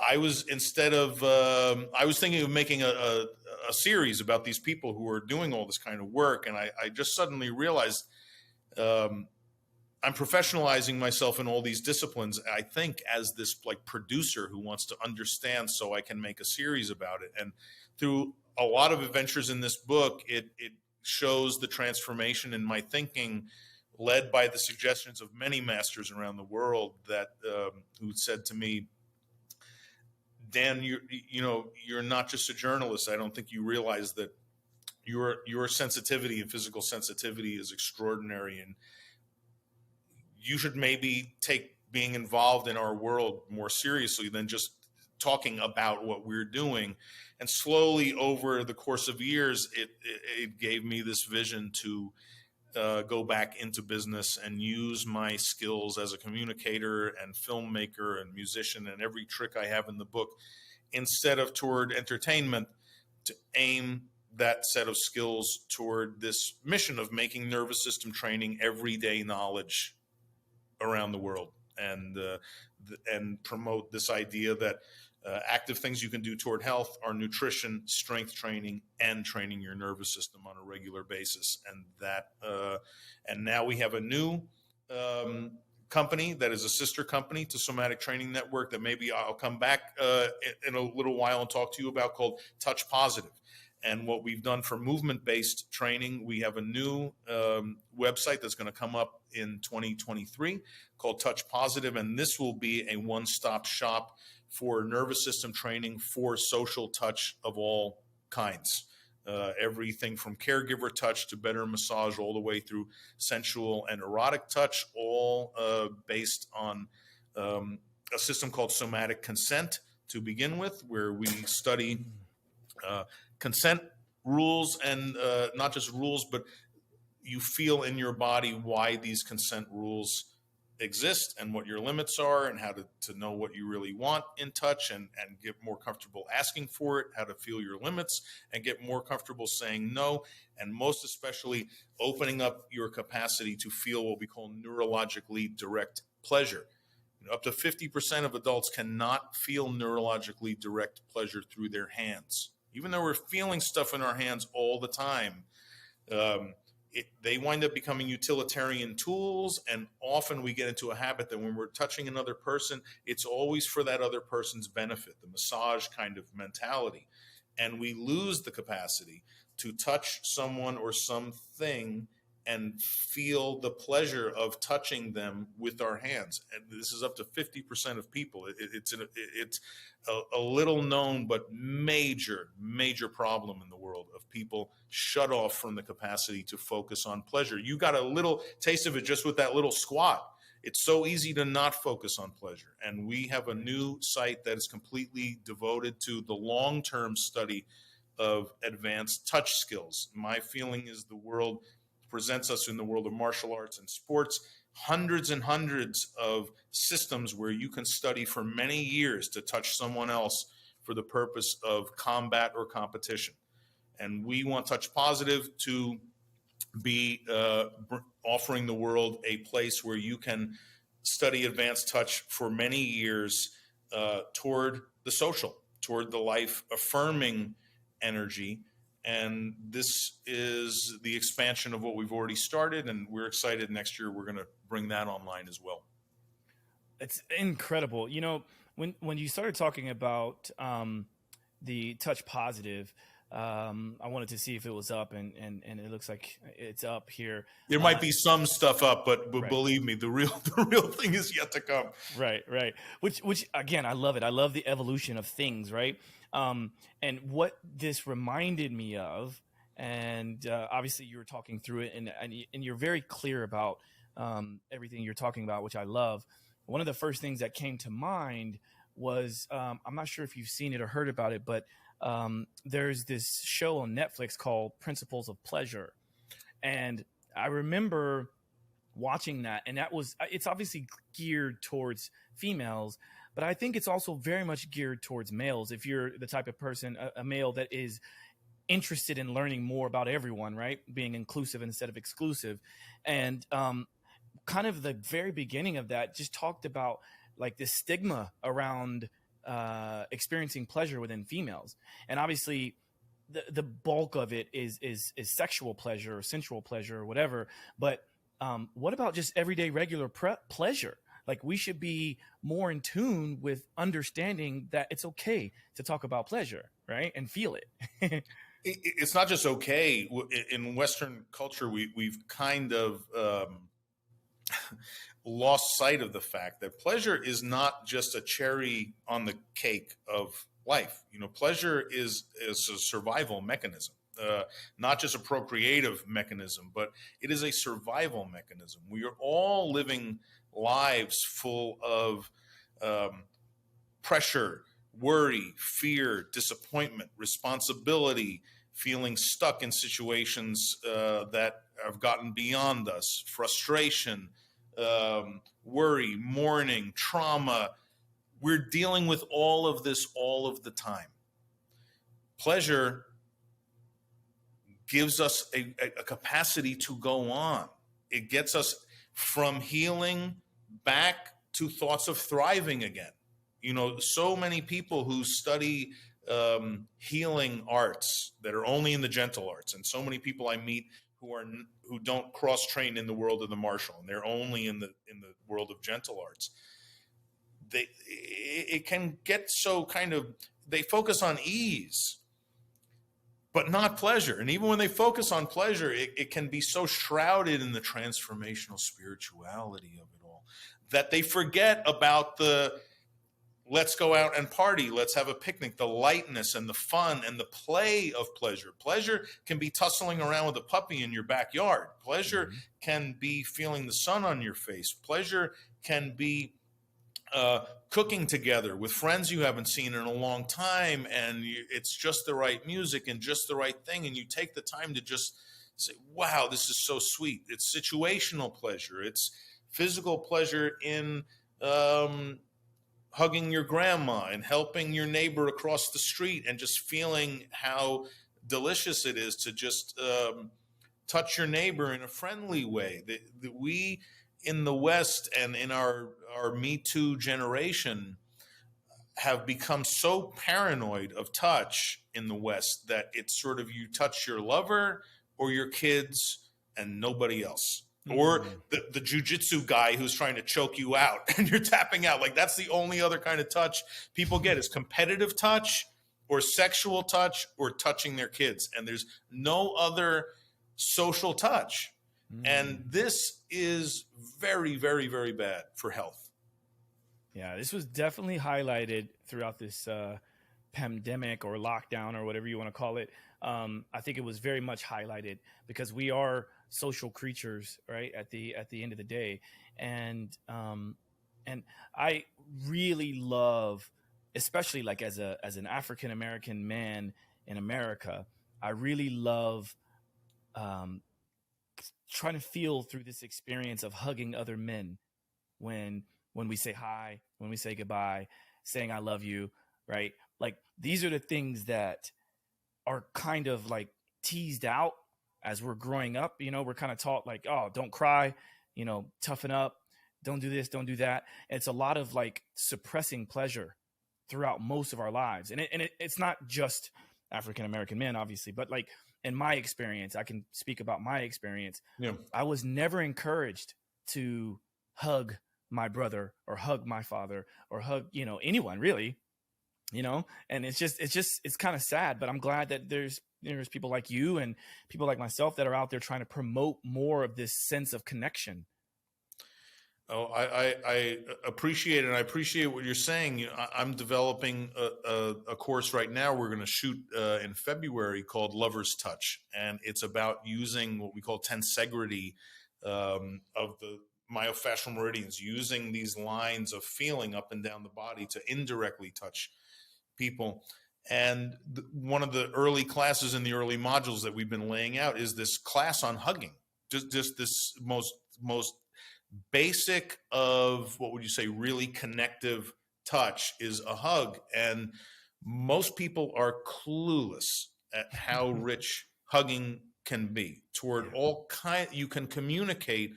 I was thinking of making a series about these people who are doing all this kind of work. And I just suddenly realized I'm professionalizing myself in all these disciplines, I think, as this like producer who wants to understand so I can make a series about it. And through a lot of adventures in this book, it shows the transformation in my thinking, led by the suggestions of many masters around the world that who said to me, Dan, you're not just a journalist. I don't think you realize that your sensitivity and physical sensitivity is extraordinary, and you should maybe take being involved in our world more seriously than just talking about what we're doing. And slowly over the course of years, it gave me this vision to go back into business and use my skills as a communicator and filmmaker and musician and every trick I have in the book, instead of toward entertainment, to aim that set of skills toward this mission of making nervous system training everyday knowledge around the world, and promote this idea that active things you can do toward health are nutrition, strength training, and training your nervous system on a regular basis. And now we have a new company that is a sister company to Somatic Training Network that maybe I'll come back in a little while and talk to you about, called Touch Positive. And what we've done for movement-based training, we have a new website that's going to come up in 2023 called Touch Positive. And this will be a one-stop shop for nervous system training for social touch of all kinds. Everything from caregiver touch to better massage, all the way through sensual and erotic touch, all based on a system called somatic consent to begin with, where we study consent rules, and not just rules, but you feel in your body why these consent rules exist and what your limits are, and how to know what you really want in touch, and get more comfortable asking for it, how to feel your limits and get more comfortable saying no, and most especially opening up your capacity to feel what we call neurologically direct pleasure. Up to 50% of adults cannot feel neurologically direct pleasure through their hands. Even though we're feeling stuff in our hands all the time, they wind up becoming utilitarian tools, and often we get into a habit that when we're touching another person, it's always for that other person's benefit, the massage kind of mentality. And we lose the capacity to touch someone or something and feel the pleasure of touching them with our hands. And this is up to 50% of people. It's a little known but major problem in the world of people shut off from the capacity to focus on pleasure. You got a little taste of it just with that little squat. It's so easy to not focus on pleasure. And we have a new site that is completely devoted to the long-term study of advanced touch skills. My feeling is the world presents us, in the world of martial arts and sports, hundreds and hundreds of systems where you can study for many years to touch someone else for the purpose of combat or competition. And we want Touch Positive to be offering the world a place where you can study advanced touch for many years toward the social, toward the life affirming energy. And this is the expansion of what we've already started, and we're excited next year we're going to bring that online as well. It's incredible. You know, when you started talking about the Touch Positive, I wanted to see if it was up, and it looks like it's up here. There might be some stuff up, but right. Believe me, the real thing is yet to come. Right. Which again, I love it. I love the evolution of things, right? And what this reminded me of, and obviously you were talking through it, and you're very clear about everything you're talking about, which I love. One of the first things that came to mind was, I'm not sure if you've seen it or heard about it, but there's this show on Netflix called Principles of Pleasure. And I remember watching that, and it's obviously geared towards females, but I think it's also very much geared towards males. If you're the type of person, a male that is interested in learning more about everyone, right? Being inclusive instead of exclusive. And kind of the very beginning of that just talked about like this stigma around experiencing pleasure within females. And obviously the bulk of it is sexual pleasure or sensual pleasure or whatever. But what about just everyday regular pleasure? Like, we should be more in tune with understanding that it's okay to talk about pleasure, right? And feel it. It's not just okay. In Western culture, we've kind of lost sight of the fact that pleasure is not just a cherry on the cake of life. You know, pleasure is a survival mechanism. Not just a procreative mechanism, but it is a survival mechanism. We are all living lives full of pressure, worry, fear, disappointment, responsibility, feeling stuck in situations that have gotten beyond us, frustration, worry, mourning, trauma. We're dealing with all of this all of the time. Pleasure gives us a capacity to go on. It gets us from healing back to thoughts of thriving again. You know, so many people who study healing arts that are only in the gentle arts, and so many people I meet who don't cross train in the world of the martial, and they're only in the world of gentle arts. It can get so kind of, they focus on ease, but not pleasure. And even when they focus on pleasure, it can be so shrouded in the transformational spirituality of it all that they forget about the let's go out and party. Let's have a picnic. The lightness and the fun and the play of pleasure. Pleasure can be tussling around with a puppy in your backyard. Pleasure can be feeling the sun on your face. Pleasure can be cooking together with friends you haven't seen in a long time, and it's just the right music and just the right thing, and you take the time to just say, wow, this is so sweet. It's situational pleasure. It's physical pleasure in hugging your grandma and helping your neighbor across the street and just feeling how delicious it is to just touch your neighbor in a friendly way. We in the West and in our Me Too generation have become so paranoid of touch in the West that it's sort of you touch your lover or your kids and nobody else. Or the jujitsu guy who's trying to choke you out and you're tapping out. Like, that's the only other kind of touch people get is competitive touch or sexual touch or touching their kids. And there's no other social touch. And this is very, very, very bad for health. Yeah, this was definitely highlighted throughout this pandemic or lockdown or whatever you want to call it. I think it was very much highlighted because we are social creatures, right? At the end of the day, and I really love, especially like as an African American man in America, I really love trying to feel through this experience of hugging other men when we say hi, when we say goodbye, saying I love you, right? Like, these are the things that are kind of like teased out as we're growing up. You know, we're kind of taught like, oh, don't cry, you know, toughen up, don't do this, don't do that. And it's a lot of like suppressing pleasure throughout most of our lives. And it's not just African American men, obviously, but like in my experience, I can speak about my experience. Yeah. I was never encouraged to hug my brother or hug my father or hug, you know, anyone really, you know, and it's kind of sad, but I'm glad that there's people like you and people like myself that are out there trying to promote more of this sense of connection. Oh, I appreciate it. And I appreciate what you're saying. You know, I'm developing a course right now. We're going to shoot in February called Lover's Touch. And it's about using what we call tensegrity of the myofascial meridians, using these lines of feeling up and down the body to indirectly touch people. And one of the early classes in the early modules that we've been laying out is this class on hugging. Just this most basic of, what would you say, really connective touch is a hug. And most people are clueless at how rich hugging can be toward all kind. You can communicate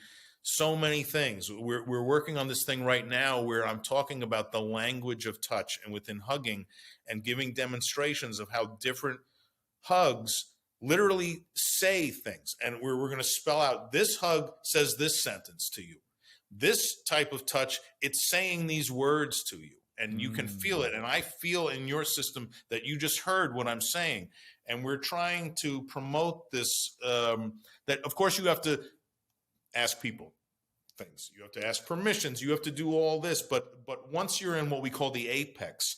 so many things. We're working on this thing right now where I'm talking about the language of touch and within hugging and giving demonstrations of how different hugs literally say things. And we're going to spell out, this hug says this sentence to you. This type of touch, it's saying these words to you, and you can feel it. And I feel in your system that you just heard what I'm saying. And we're trying to promote this, that of course you have to ask people things. You have to ask permissions. You have to do all this. But once you're in what we call the apex,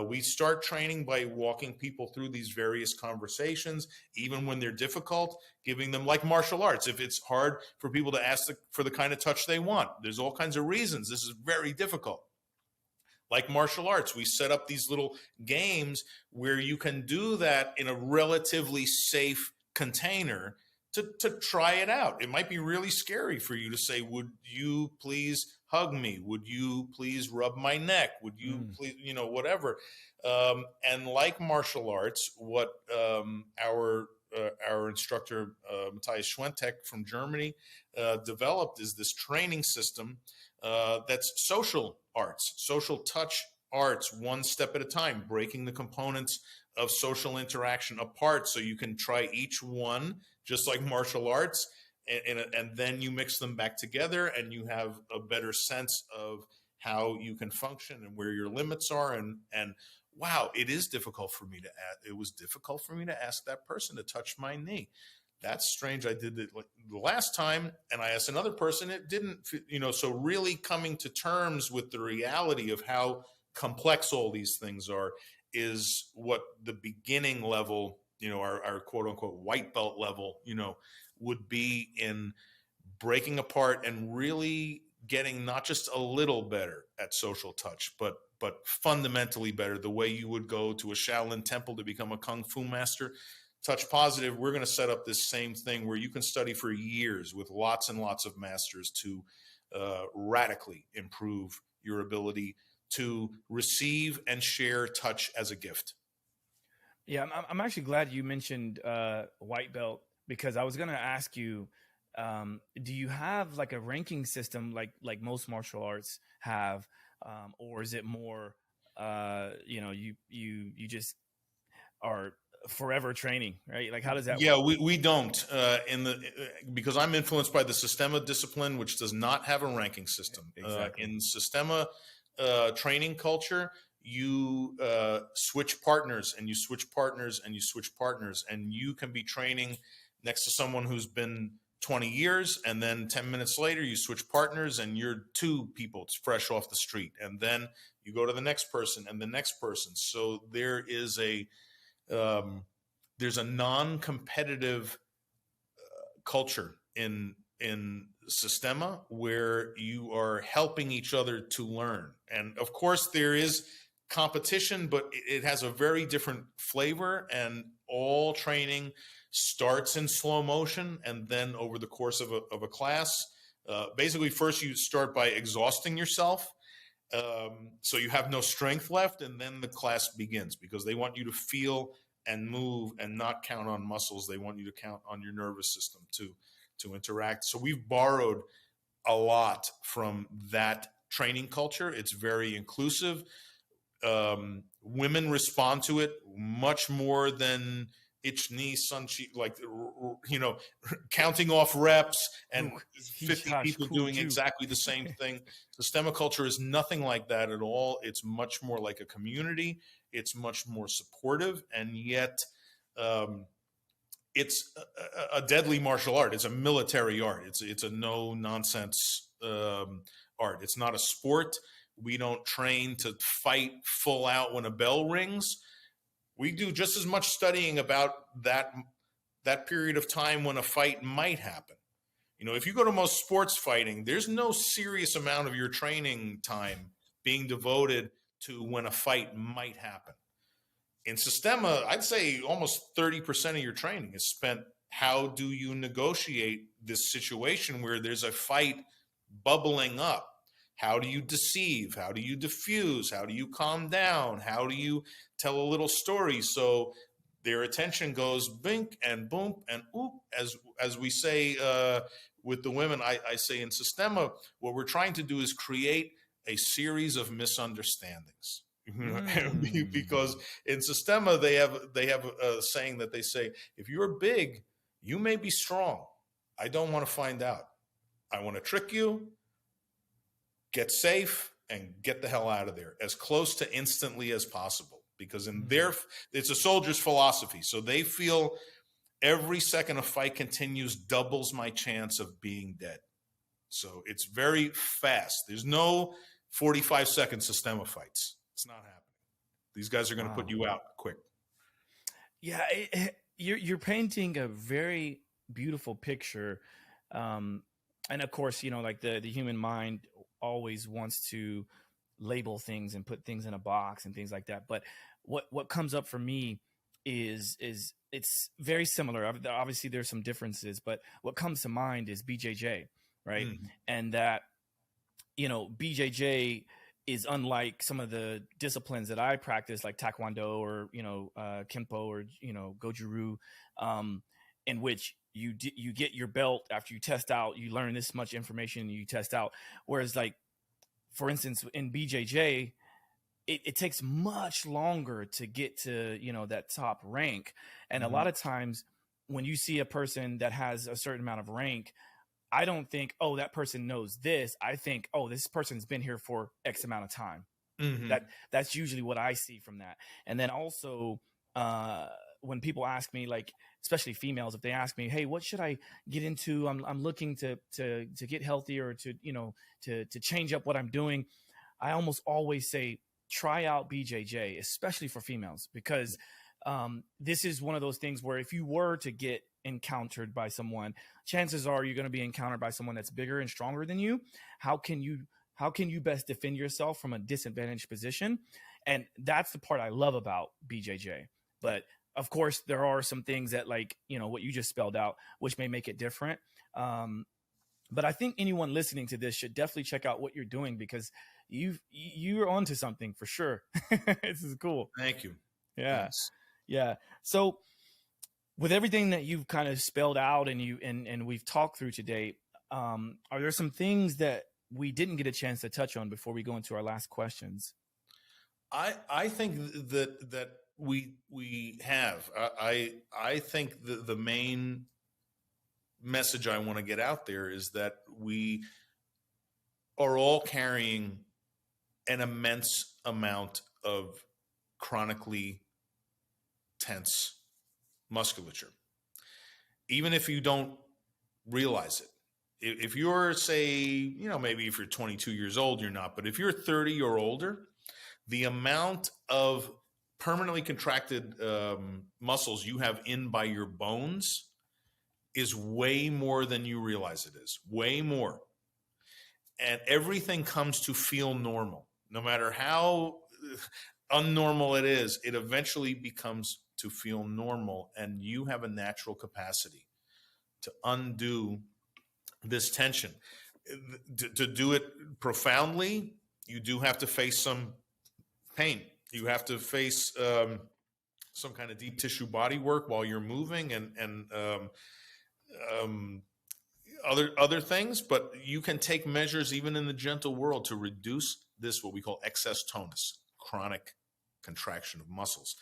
we start training by walking people through these various conversations, even when they're difficult, giving them, like martial arts. If it's hard for people to ask for the kind of touch they want, there's all kinds of reasons. This is very difficult. Like martial arts, we set up these little games where you can do that in a relatively safe container to try it out. It might be really scary for you to say, would you please hug me? Would you please rub my neck? Would you please, you know, whatever. And like martial arts, what our instructor, Matthias Schwentek from Germany, developed is this training system that's social arts, social touch arts, one step at a time, breaking the components of social interaction apart so you can try each one, just like martial arts, and then you mix them back together and you have a better sense of how you can function and where your limits are. And wow, it is difficult for me to ask. It was difficult for me to ask that person to touch my knee. That's strange. I did it the last time, and I asked another person, it didn't, you know, so really coming to terms with the reality of how complex all these things are is what the beginning level, our quote unquote white belt level, would be in breaking apart and really getting not just a little better at social touch, but fundamentally better, the way you would go to a Shaolin temple to become a Kung Fu master. Touch Positive, we're going to set up this same thing where you can study for years with lots and lots of masters to radically improve your ability to receive and share touch as a gift. Yeah, I'm actually glad you mentioned white belt, because I was going to ask you, do you have like a ranking system like most martial arts have, or is it more, you just are forever training, right? Like, how does that Yeah, work? we don't because I'm influenced by the Systema discipline, which does not have a ranking system. Exactly. In Systema training culture, you switch partners and you switch partners and you switch partners, and you can be training next to someone who's been 20 years, and then 10 minutes later you switch partners and you're two people fresh off the street, and then you go to the next person and the next person. So there is there's a non-competitive culture in Systema where you are helping each other to learn. And of course there is competition, but it has a very different flavor, and all training starts in slow motion. And then over the course of a class, basically first you start by exhausting yourself. So you have no strength left, and then the class begins, because they want you to feel and move and not count on muscles. They want you to count on your nervous system to interact. So we've borrowed a lot from that training culture. It's very inclusive. Women respond to it much more than ich knee sun chi, like, counting off reps and 50 people doing exactly the same thing. Systema culture is nothing like that at all. It's much more like a community. It's much more supportive, and yet it's a deadly martial art. It's a military art. It's a no nonsense art. It's not a sport. We don't train to fight full out when a bell rings. We do just as much studying about that period of time when a fight might happen. If you go to most sports fighting, there's no serious amount of your training time being devoted to when a fight might happen. In Systema, I'd say almost 30% of your training is spent, how do you negotiate this situation where there's a fight bubbling up? How do you deceive? How do you diffuse? How do you calm down? How do you tell a little story so their attention goes bink and boom and oop? As we say with the women, I say in Systema, what we're trying to do is create a series of misunderstandings. Because in Systema, they have a saying that they say, if you're big, you may be strong. I don't want to find out. I want to trick you, get safe, and get the hell out of there as close to instantly as possible. Because it's a soldier's philosophy. So they feel every second a fight continues doubles my chance of being dead. So it's very fast. There's no 45-second Systema fights. It's not happening. These guys are going to put you out quick. Yeah, you're painting a very beautiful picture. And of course, like the human mind always wants to label things and put things in a box and things like that. But what comes up for me is it's very similar. Obviously, there's some differences, but what comes to mind is BJJ, right? Mm-hmm. And that, BJJ is unlike some of the disciplines that I practice, like Taekwondo or, Kempo or, Goju-Ryu, in which you get your belt after you test out, you learn this much information, you test out. Whereas, like, for instance, in BJJ, it takes much longer to get to, that top rank. And mm-hmm. a lot of times when you see a person that has a certain amount of rank, I don't think, oh, that person knows this. I think, oh, this person's been here for X amount of time. Mm-hmm. That's usually what I see from that. And then also when people ask me, like, especially females, if they ask me, hey, what should I get into? I'm looking to get healthier, or to change up what I'm doing. I almost always say, try out BJJ, especially for females, because this is one of those things where if you were to get encountered by someone, chances are you're going to be encountered by someone that's bigger and stronger than you. How can you best defend yourself from a disadvantaged position? And that's the part I love about BJJ. But of course, there are some things that, like, you know, what you just spelled out, which may make it different. But I think anyone listening to this should definitely check out what you're doing, because you're onto something for sure. This is cool. Thank you. Yeah. Thanks. Yeah. So with everything that you've kind of spelled out and we've talked through today, are there some things that we didn't get a chance to touch on before we go into our last questions? I think that we have. I think the main message I want to get out there is that we are all carrying an immense amount of chronically tense musculature, even if you don't realize it. If you're, say, you know, maybe if you're 22 years old, you're not, but if you're 30 or older, the amount of permanently contracted muscles you have in by your bones is way more than you realize it is, way more. And everything comes to feel normal. No matter how unnormal it is, it eventually becomes to feel normal, and you have a natural capacity to undo this tension. To do it profoundly, you do have to face some pain. You have to face some kind of deep tissue body work while you're moving, and other things, but you can take measures even in the gentle world to reduce this, what we call excess tonus, chronic contraction of muscles.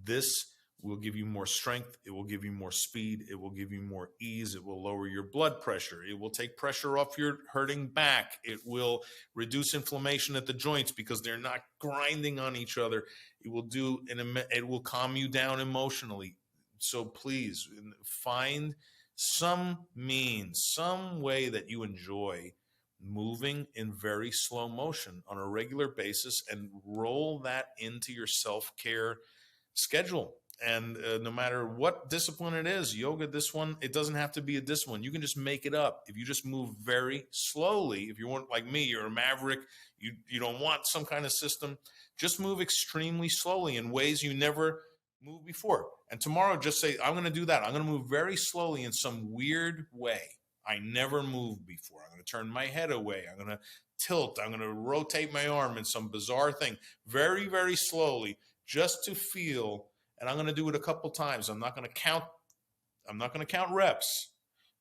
This will give you more strength. It will give you more speed. It will give you more ease. It will lower your blood pressure. It will take pressure off your hurting back. It will reduce inflammation at the joints because they're not grinding on each other. It will calm you down emotionally. So please find some means, some way that you enjoy moving in very slow motion on a regular basis, and roll that into your self-care schedule. And no matter what discipline it is, yoga, this one, it doesn't have to be a discipline. You can just make it up. If you just move very slowly, if you want, like me, you're a maverick, you don't want some kind of system, just move extremely slowly in ways you never moved before. And tomorrow, just say, I'm going to do that. I'm going to move very slowly in some weird way I never moved before. I'm going to turn my head away. I'm going to tilt. I'm going to rotate my arm in some bizarre thing very, very slowly, just to feel. And I'm going to do it a couple times. I'm not going to count reps,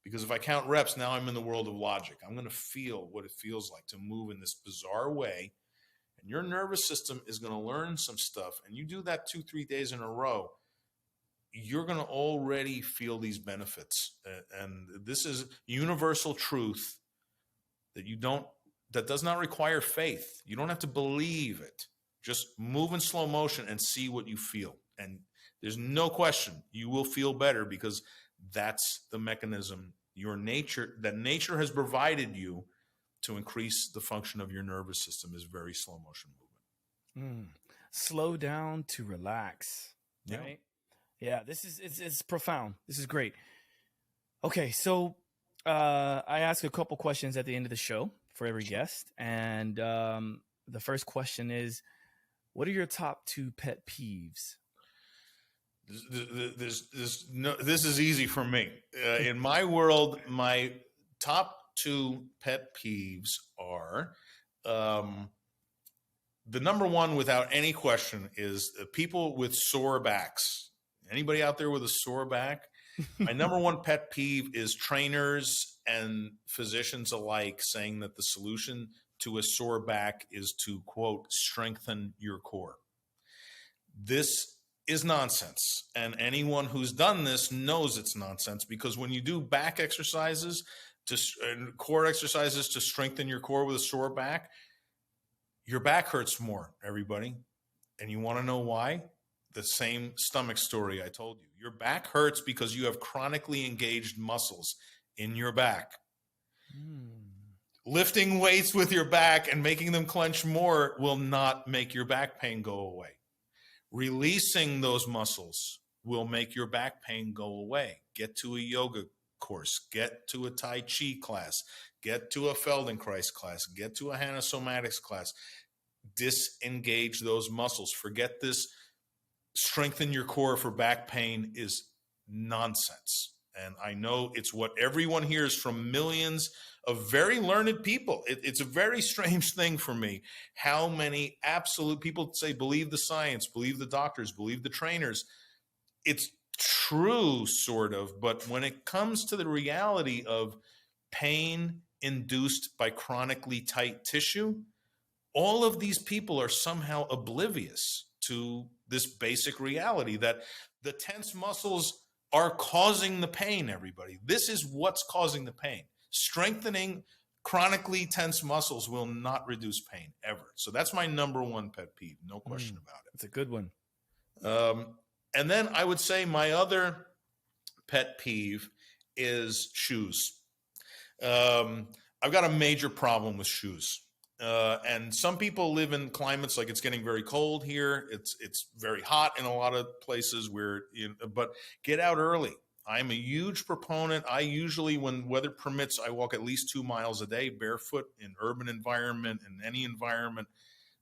because if I count reps, now I'm in the world of logic. I'm going to feel what it feels like to move in this bizarre way. And your nervous system is going to learn some stuff. And you do that 2-3 days in a row, you're going to already feel these benefits. And this is universal truth that does not require faith. You don't have to believe it. Just move in slow motion and see what you feel. And there's no question you will feel better, because that's the mechanism that nature has provided you to increase the function of your nervous system, is very slow motion movement. Slow down to relax. Right? Yeah, this is it's profound. This is great. Okay, so I ask a couple questions at the end of the show for every guest, and the first question is, what are your top 2 pet peeves? This is easy for me. In my world, my top 2 pet peeves are the number one, without any question, is people with sore backs. Anybody out there with a sore back? My number one pet peeve is trainers and physicians alike saying that the solution to a sore back is to, quote, strengthen your core. This is nonsense. And anyone who's done this knows it's nonsense, because when you do back exercises and core exercises to strengthen your core with a sore back, your back hurts more, everybody. And you want to know why? The same stomach story I told you. Your back hurts because you have chronically engaged muscles in your back. Lifting weights with your back and making them clench more will not make your back pain go away. Releasing those muscles will make your back pain go away. Get to a yoga course, get to a Tai Chi class, get to a Feldenkrais class, get to a Hannah Somatics class. Disengage those muscles. Forget this strengthen your core for back pain is nonsense. And I know it's what everyone hears from millions of very learned people. It's a very strange thing for me how many absolute people say, believe the science, believe the doctors, believe the trainers. It's true, sort of. But when it comes to the reality of pain induced by chronically tight tissue, all of these people are somehow oblivious to this basic reality that the tense muscles are causing the pain, everybody. This is what's causing the pain. Strengthening chronically tense muscles will not reduce pain ever. So that's my number one pet peeve, no question about it. It's a good one. And then I would say my other pet peeve is shoes. I've got a major problem with shoes. And some people live in climates like it's getting very cold here. It's very hot in a lot of places but get out early. I'm a huge proponent. I usually, when weather permits, I walk at least 2 miles a day barefoot in urban environment, in any environment.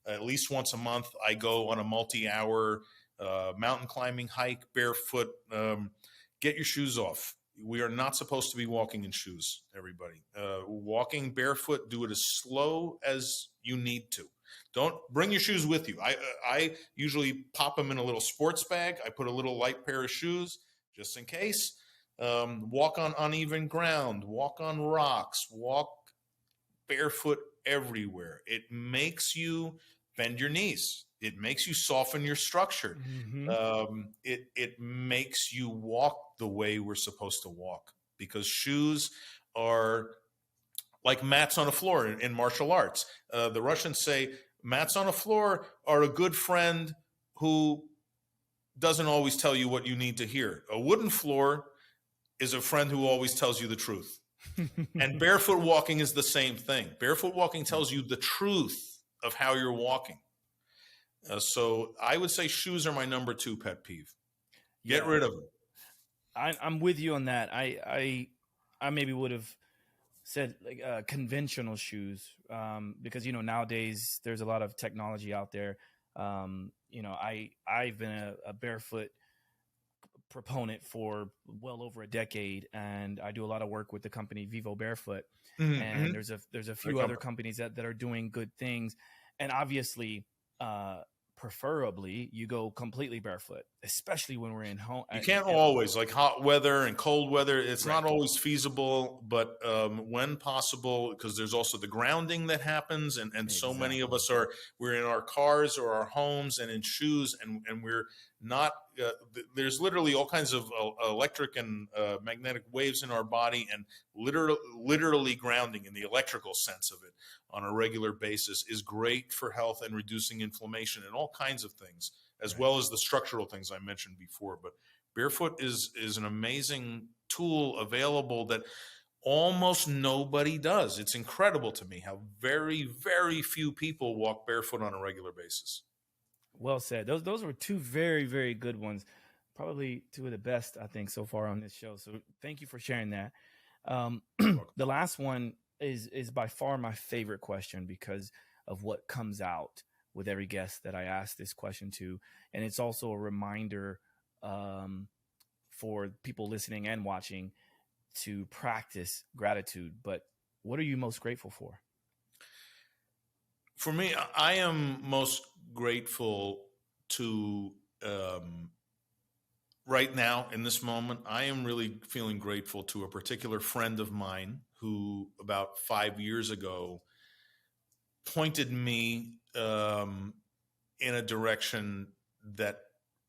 At least once a month, I go on a multi-hour mountain climbing hike barefoot. Get your shoes off. We are not supposed to be walking in shoes, everybody. Walking barefoot, do it as slow as you need to. Don't bring your shoes with you. I usually pop them in a little sports bag. I put a little light pair of shoes just in case. Walk on uneven ground, walk on rocks, walk barefoot everywhere. It makes you bend your knees. It makes you soften your structure. Mm-hmm. It makes you walk the way we're supposed to walk, because shoes are like mats on a floor in martial arts. The Russians say mats on a floor are a good friend who doesn't always tell you what you need to hear. A wooden floor is a friend who always tells you the truth. And barefoot walking is the same thing. Barefoot walking tells you the truth of how you're walking. So I would say shoes are my number 2 pet peeve. Get rid of them. I'm with you on that. I maybe would have said like conventional shoes because nowadays there's a lot of technology out there. I've been a barefoot proponent for well over a decade, and I do a lot of work with the company Vivo Barefoot. Mm-hmm. And there's a few other companies that are doing good things, and obviously preferably you go completely barefoot, especially when we're in home. You can't always, like hot weather and cold weather, it's right. not always feasible, but when possible, because there's also the grounding that happens, and exactly. So many of us we're in our cars or our homes and in shoes, and we're not, there's literally all kinds of electric and magnetic waves in our body, and literally grounding in the electrical sense of it on a regular basis is great for health and reducing inflammation and all kinds of things, as right. well as the structural things I mentioned before. But barefoot is an amazing tool available that almost nobody does. It's incredible to me how very, very few people walk barefoot on a regular basis. Well said. Those were 2 very, very good ones. Probably 2 of the best, I think, so far on this show. So thank you for sharing that. The last one is by far my favorite question because of what comes out with every guest that I ask this question to. And it's also a reminder for people listening and watching to practice gratitude. But what are you most grateful for? For me, I am most grateful to right now in this moment. I am really feeling grateful to a particular friend of mine who about 5 years ago pointed me in a direction that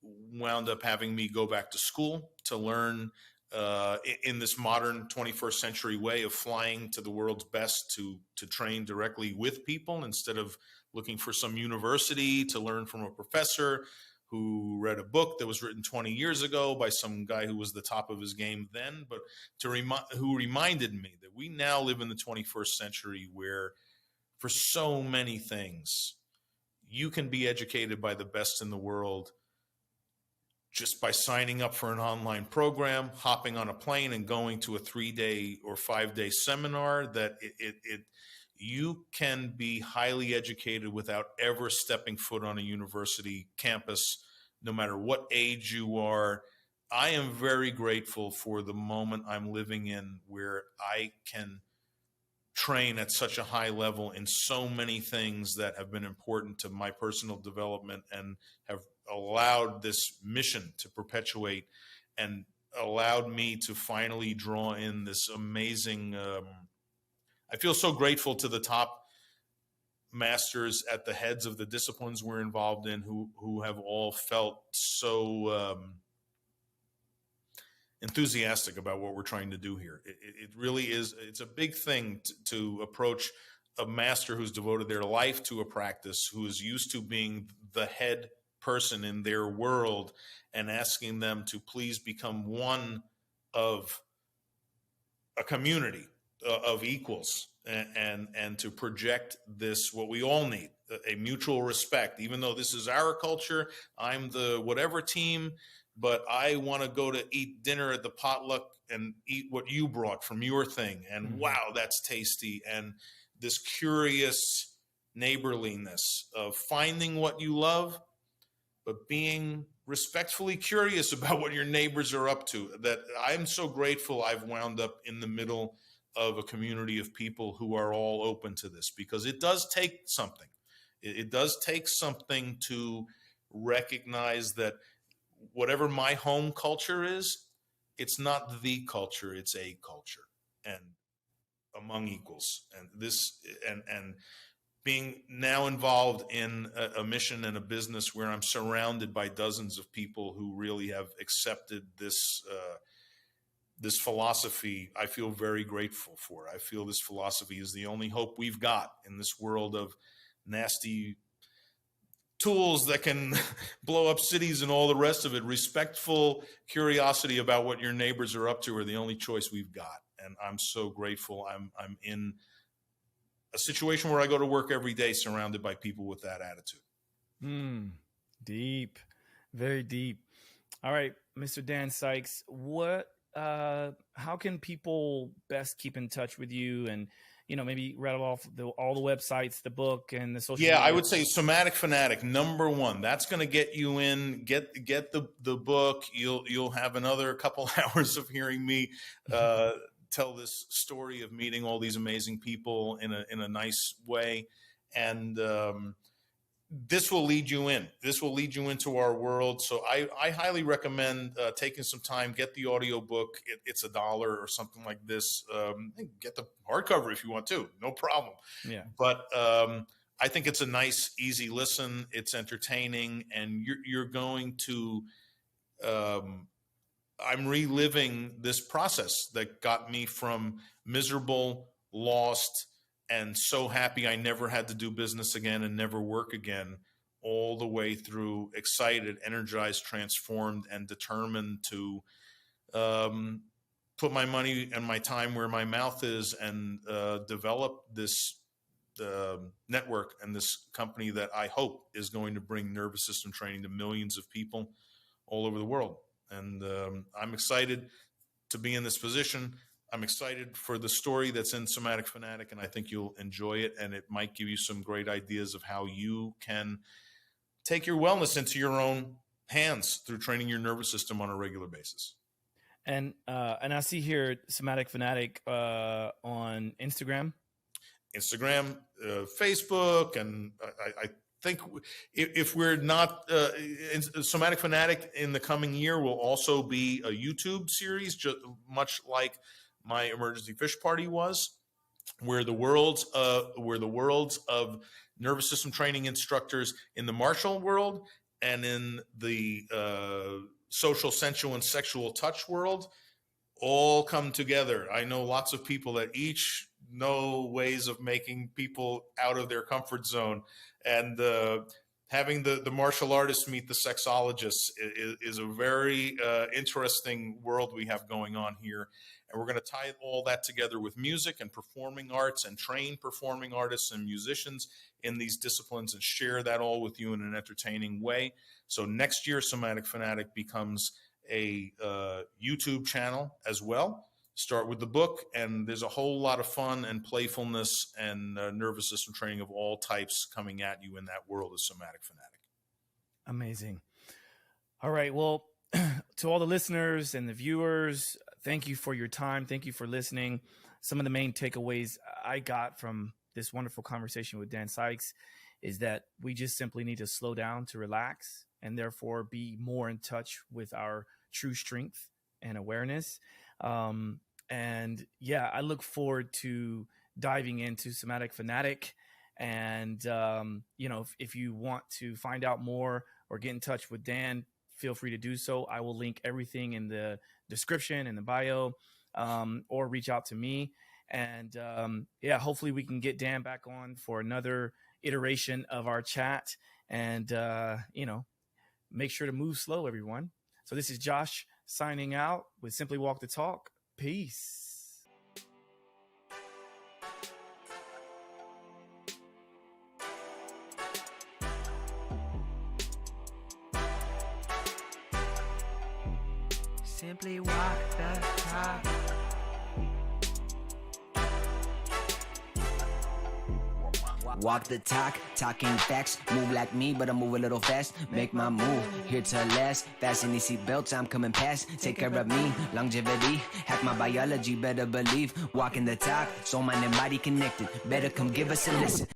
wound up having me go back to school to learn in this modern 21st century way of flying to the world's best to train directly with people instead of looking for some university to learn from a professor. who read a book that was written 20 years ago by some guy who was the top of his game then, but who reminded me that we now live in the 21st century where for so many things, you can be educated by the best in the world just by signing up for an online program, hopping on a plane and going to a 3-day or 5-day seminar. That you can be highly educated without ever stepping foot on a university campus, no matter what age you are. I am very grateful for the moment I'm living in where I can train at such a high level in so many things that have been important to my personal development and have allowed this mission to perpetuate and allowed me to finally draw in this amazing I feel so grateful to the top masters at the heads of the disciplines we're involved in who have all felt so enthusiastic about what we're trying to do here. It really is. It's a big thing to approach a master who's devoted their life to a practice, who is used to being the head person in their world, and asking them to please become one of a community of equals and to project this, what we all need, a mutual respect. Even though this is our culture, I'm the whatever team, but I want to go to eat dinner at the potluck and eat what you brought from your thing. And wow, that's tasty. And this curious neighborliness of finding what you love, but being respectfully curious about what your neighbors are up to. That I'm so grateful I've wound up in the middle of a community of people who are all open to this, because it does take something. It does take something to recognize that whatever my home culture is, it's not the culture, it's a culture, and among equals. And this, and being now involved in a mission and a business where I'm surrounded by dozens of people who really have accepted this this philosophy, I feel very grateful for. I feel this philosophy is the only hope we've got in this world of nasty tools that can blow up cities and all the rest of it. Respectful curiosity about what your neighbors are up to are the only choice we've got. And I'm so grateful. I'm in a situation where I go to work every day surrounded by people with that attitude. Deep, very deep. All right, Mr. Dan Sykes, how can people best keep in touch with you, and maybe rattle off all the websites, the book, and the social media? I would say Somatic Fanatic, #1. That's going to get you in. Get the book. You'll have another couple hours of hearing me tell this story of meeting all these amazing people in a nice way, and this will lead you in. This will lead you into our world. So I highly recommend taking some time, get the audio book. It's $1 or something like this. Get the hardcover if you want to, no problem. Yeah. But I think it's a nice, easy listen. It's entertaining, and you're going to. I'm reliving this process that got me from miserable, lost, and so happy I never had to do business again and never work again, all the way through excited, energized, transformed, and determined to put my money and my time where my mouth is and develop this network and this company that I hope is going to bring nervous system training to millions of people all over the world. And I'm excited to be in this position. I'm excited for the story that's in Somatic Fanatic, and I think you'll enjoy it, and it might give you some great ideas of how you can take your wellness into your own hands through training your nervous system on a regular basis. And I see here Somatic Fanatic on Instagram, Facebook, and I think if we're not Somatic Fanatic in the coming year will also be a YouTube series, just much like my emergency fish party was, where the worlds of nervous system training instructors in the martial world and in the social, sensual, and sexual touch world all come together. I know lots of people that each know ways of making people out of their comfort zone, and having the martial artists meet the sexologists is a very interesting world we have going on here. And we're going to tie all that together with music and performing arts and train performing artists and musicians in these disciplines and share that all with you in an entertaining way. So next year, Somatic Fanatic becomes a YouTube channel as well. Start with the book, and there's a whole lot of fun and playfulness and nervous system training of all types coming at you in that world of Somatic Fanatic. Amazing. All right. Well, to all the listeners and the viewers, thank you for your time. Thank you for listening. Some of the main takeaways I got from this wonderful conversation with Dan Sykes is that we just simply need to slow down to relax and therefore be more in touch with our true strength and awareness. And yeah, I look forward to diving into Somatic Fanatic. And, if you want to find out more or get in touch with Dan, feel free to do so. I will link everything in the description and the bio, or reach out to me. And hopefully we can get Dan back on for another iteration of our chat. And, make sure to move slow, everyone. So this is Josh signing out with Simply Walk the Talk. Peace. Simply walk the talk. Walk the talk, talking facts. Move like me, but I move a little fast. Make my move, here to last. Fasten these seat belts, I'm coming past. Take care of me, longevity. Hack my biology, better believe. Walking the talk, soul, mind, and body connected. Better come give us a listen.